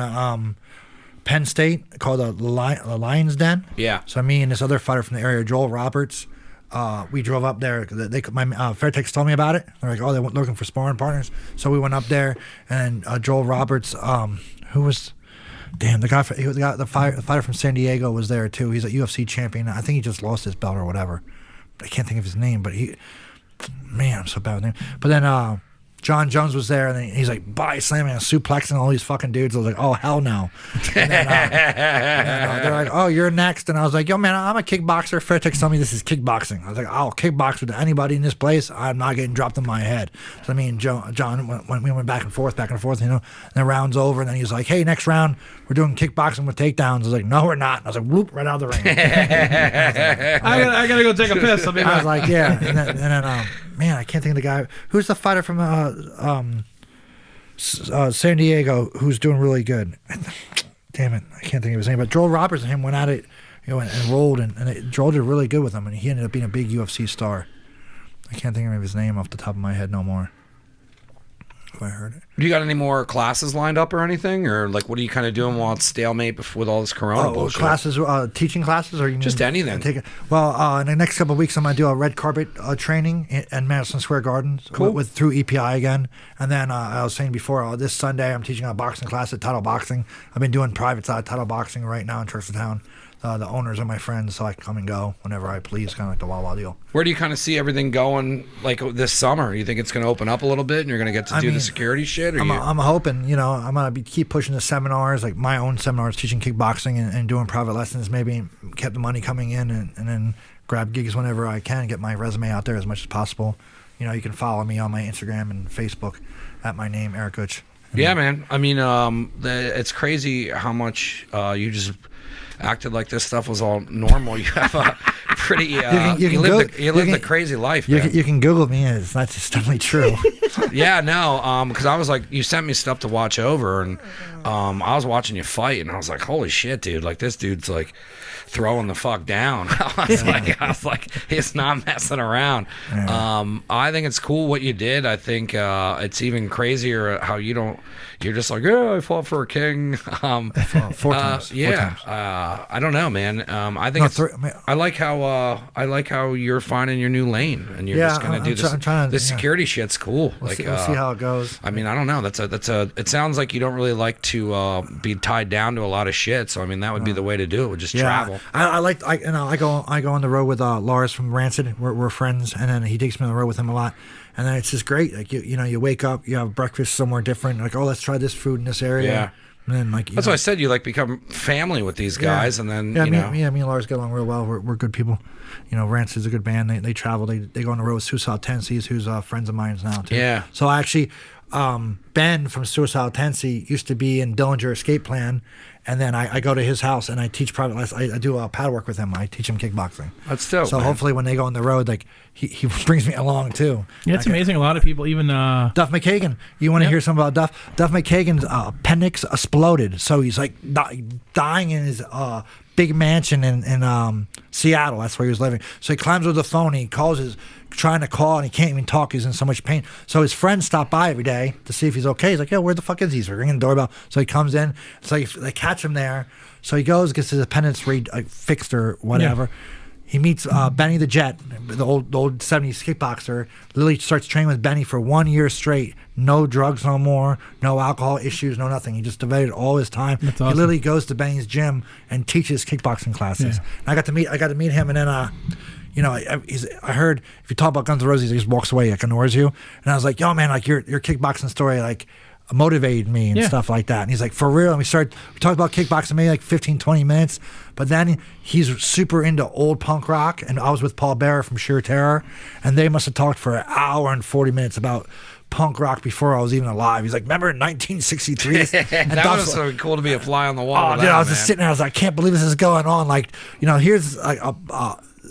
Penn State called the Lion's Den. Yeah. So me and this other fighter from the area, Joel Roberts, we drove up there. My Fairtex told me about it. They're like, oh, they were looking for sparring partners. So we went up there, and Joel Roberts, who was, the fighter from San Diego was there too. He's a UFC champion. I think he just lost his belt or whatever. I can't think of his name, but I'm so bad with names. But then John Jones was there, and then he's like body slamming and suplexing all these fucking dudes. I was like, oh, hell no. And then, they're like, oh, you're next. And I was like, yo, man, I'm a kickboxer. Fairtex told me this is kickboxing. I was like, I'll kickbox with anybody in this place. I'm not getting dropped in my head. So me and John we went back and forth, you know. And the round's over, and then he was like, hey, next round, we're doing kickboxing with takedowns. I was like, no, we're not. And I was like, whoop, right out of the ring. I gotta go take a piss. I was like, yeah. And then man, I can't think of the guy. Who's the fighter from San Diego who's doing really good? Damn it, I can't think of his name. But Joel Roberts and him went at it, you know, and rolled, and Joel did really good with him, and he ended up being a big UFC star. I can't think of his name off the top of my head no more. If I heard it. You got any more classes lined up or anything, or like what are you kind of doing while it's stalemate with all this Corona bullshit? Classes, teaching classes, or you just mean, anything? Well, in the next couple of weeks, I'm gonna do a red carpet training in Madison Square Garden, cool. through EPI again, and then I was saying before, this Sunday I'm teaching a boxing class at Title Boxing. I've been doing privates at Title Boxing right now in Churchilltown. The owners are my friends, so I can come and go whenever I please, kind of like the Wawa deal. Where do you kind of see everything going, like this summer? You think it's going to open up a little bit, and you're going to get to do the security shit? Or I'm hoping, you know, I'm going to keep pushing the seminars, like my own seminars, teaching kickboxing and doing private lessons, maybe kept the money coming in, and then grab gigs whenever I can, get my resume out there as much as possible. You know, you can follow me on my Instagram and Facebook at my name, Eric Utsch. Yeah, man. I mean, it's crazy how much you just acted like this stuff was all normal. You have a pretty you live the crazy life, man. You can Google me, and it's not just definitely true. Yeah, no, because I was like, you sent me stuff to watch over, and I was watching you fight, and I was like, holy shit, dude, like this dude's like throwing the fuck down. I was like, he's not messing around. I think it's cool what you did. I think it's even crazier how you're just like, yeah, I fought for a king. 4 times. Yeah. 4 times. I don't know, man. I think I like how you're finding your new lane, and you're just gonna do this. This security shit's cool. We'll see how it goes. I mean, I don't know. It sounds like you don't really like to be tied down to a lot of shit. So I mean, that would be the way to do it. Would just travel. I go on the road with Lars from Rancid. We're friends, and then he takes me on the road with him a lot. And then it's just great. Like you wake up, you have breakfast somewhere different. Like, oh, let's try this food in this area. Yeah. And then that's why I said you like become family with these guys, and then me and Lars get along real well. We're good people. You know, Rancid's a good band. They travel. They go on the road with Suicide Tendencies, who's friends of mine now too. Yeah. So I actually, Ben from Suicidal Tendency used to be in Dillinger Escape Plan, and then I go to his house and I teach private lessons. I do pad work with him. I teach him kickboxing. That's dope. So man. hopefully when they go on the road, like he brings me along too. Yeah, it's amazing. A lot of people, even Duff McKagan. You want to hear something about Duff? Duff McKagan's appendix exploded, so he's like dying in his big mansion in Seattle. That's where he was living. So he climbs over the phone. He trying to call, and he can't even talk. He's in so much pain. So his friends stop by every day to see if he's okay. He's like, "Yo, where the fuck is he?" So we're ringing the doorbell. So he comes in. It's like they catch him there. So he goes, gets his appendix fixed or whatever. Yeah. He meets Benny the Jet, the old 70s kickboxer. Literally starts training with Benny for 1 year straight. No drugs no more, no alcohol issues, no nothing. He just devoted all his time. That's awesome. He literally goes to Benny's gym and teaches kickboxing classes. Yeah. And I got to meet him, and then I heard if you talk about Guns N' Roses, he just walks away, like ignores you. And I was like, yo man, like your kickboxing story like motivated me and stuff like that. And he's like, for real. And we talked about kickboxing maybe like 15, 20 minutes. But then he's super into old punk rock. And I was with Paul Bearer from Sheer Terror. And they must have talked for an hour and 40 minutes about punk rock before I was even alive. He's like, remember in 1963? And that was so cool to be a fly on the wall. Oh, dude, I was just sitting there. I was like, I can't believe this is going on. Like, here's like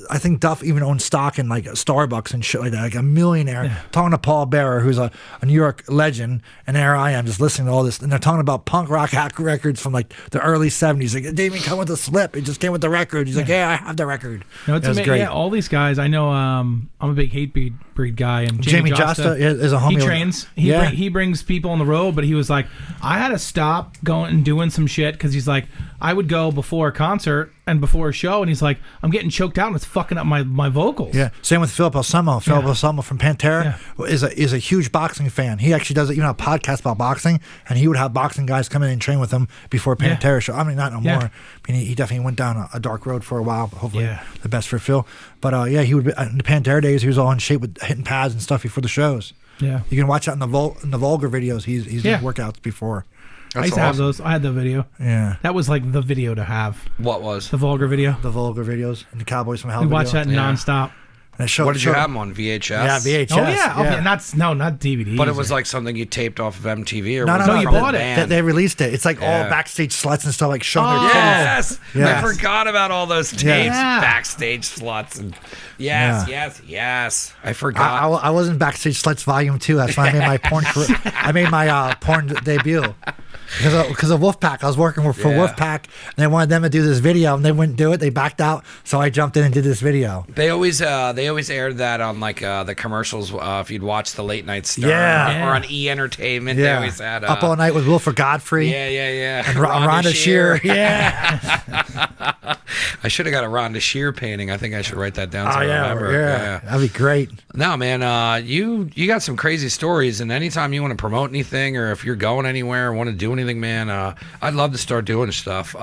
I think Duff even owns stock in like Starbucks and shit like that, like a millionaire. Yeah. Talking to Paul Bearer, who's a New York legend, and there I am just listening to all this, and they're talking about punk rock records from like the early 70s. Like, it didn't even come with a slip; it just came with the record. He's like, "Yeah, I have the record." No, it's amazing. Yeah, all these guys. I know. I'm a big hate breed guy, and Jamie Josta is a homie. He trains. He brings people on the road, but he was like, I had to stop going and doing some shit because he's like, I would go before a concert and before a show, and he's like, I'm getting choked out and it's fucking up my vocals. Yeah. Same with Philip Anselmo. Philip Anselmo from Pantera is a huge boxing fan. He actually does even a podcast about boxing, and he would have boxing guys come in and train with him before Pantera show. I mean, not no more. I mean, he definitely went down a dark road for a while, but hopefully the best for Phil. But he would be, in the Pantera days, he was all in shape with hitting pads and stuff before the shows. Yeah. You can watch that in the Vulgar videos. He's done workouts before. I used to have those. I had the video. Yeah. That was like the video to have. What was? The Vulgar video. The Vulgar videos and the Cowboys from Hell. We watched that nonstop. What did you have them on, VHS? Yeah, VHS. Oh yeah, okay, not DVD. But it was like something you taped off of MTV, or no, you bought it. They released it. It's like all backstage sluts and stuff, like showing their titties. Yes, I forgot about all those tapes, backstage sluts, and yes. I forgot. I was in Backstage Sluts Volume 2. That's when I made my porn. I made my porn debut. Because of Wolfpack, I was working for Wolfpack, and they wanted them to do this video, and they wouldn't do it. They backed out, so I jumped in and did this video. They always aired that on like the commercials. If you'd watch the late night Star or on E Entertainment, they always had Up All Night with Wilford Godfrey. Yeah. And Rhonda Shear. Yeah. I should have got a Rhonda Shear painting. I think I should write that down. So I remember. Yeah, that'd be great. No, man, you got some crazy stories, and anytime you want to promote anything, or if you're going anywhere or want to do anything, man, I'd love to start doing stuff.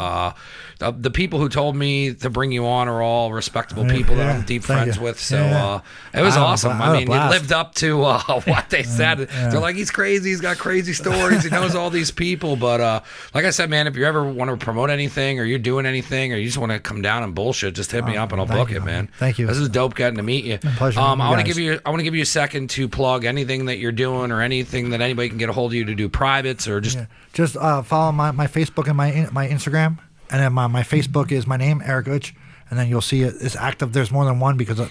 The people who told me to bring you on are all respectable people that I'm deep friends with. So it was awesome. I mean, you lived up to what they said. They're like, he's crazy. He's got crazy stories. He knows all these people. But like I said, man, if you ever want to promote anything, or you're doing anything, or you just want to come down and bullshit, just hit me up and I'll book it, man. Thank you. This is dope getting to meet you. Pleasure. I want to give you a second to plug anything that you're doing, or anything that anybody can get a hold of you to do privates, or just follow my Facebook and my Instagram. And then my Facebook is my name, Eric Utsch, and then you'll see it's active. There's more than one because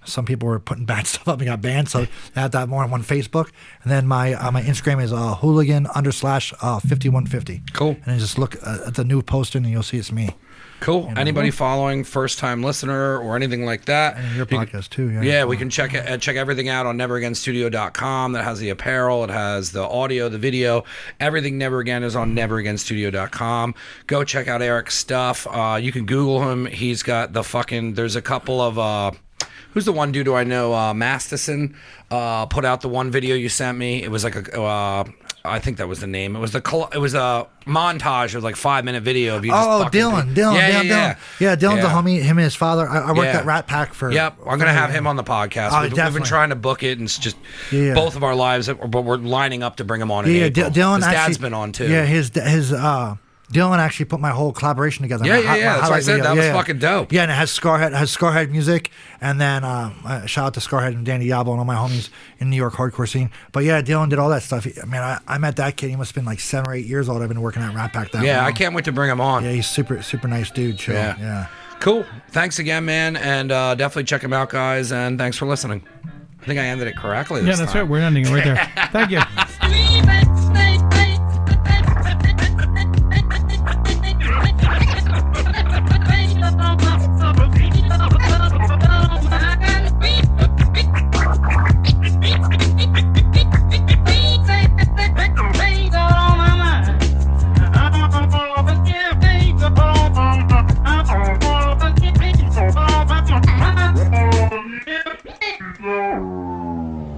some people were putting bad stuff up and got banned, so I have to have more than one Facebook. And then my Instagram is hooligan_5150. Cool. And then just look at the new posting and you'll see it's me. Cool. Anybody following, first time listener or anything like that? And your podcast too. Yeah, we can check everything out on neveragainstudio.com. That has the apparel, it has the audio, the video. Everything Never Again is on neveragainstudio.com. Go check out Eric's stuff. You can Google him. He's got there's a couple of who's the one dude who I know? Masterson put out the one video you sent me. It was like I think that was the name. It was a montage of like 5-minute video of you. Dylan. Yeah, Dylan's a homie. Him and his father. I worked at Rat Pack for. Yep, I'm gonna have him on the podcast. We've been trying to book it, and it's just both of our lives, but we're lining up to bring him on. In April. Dylan. His dad's been on too. Yeah, his Dylan actually put my whole collaboration together. Yeah. That's why I said video. that was fucking dope. Yeah, and it has Scarhead music, and then shout out to Scarhead and Danny Diablo and all my homies in New York hardcore scene. But yeah, Dylan did all that stuff. I met that kid. He must have been like 7 or 8 years old. I've been working at Rat Pack that long. Yeah, I can't wait to bring him on. Yeah, he's super nice dude. Chill. Yeah. Cool. Thanks again, man, and definitely check him out, guys. And thanks for listening. I think I ended it correctly this time. Yeah, that's right. We're ending it right there. Thank you.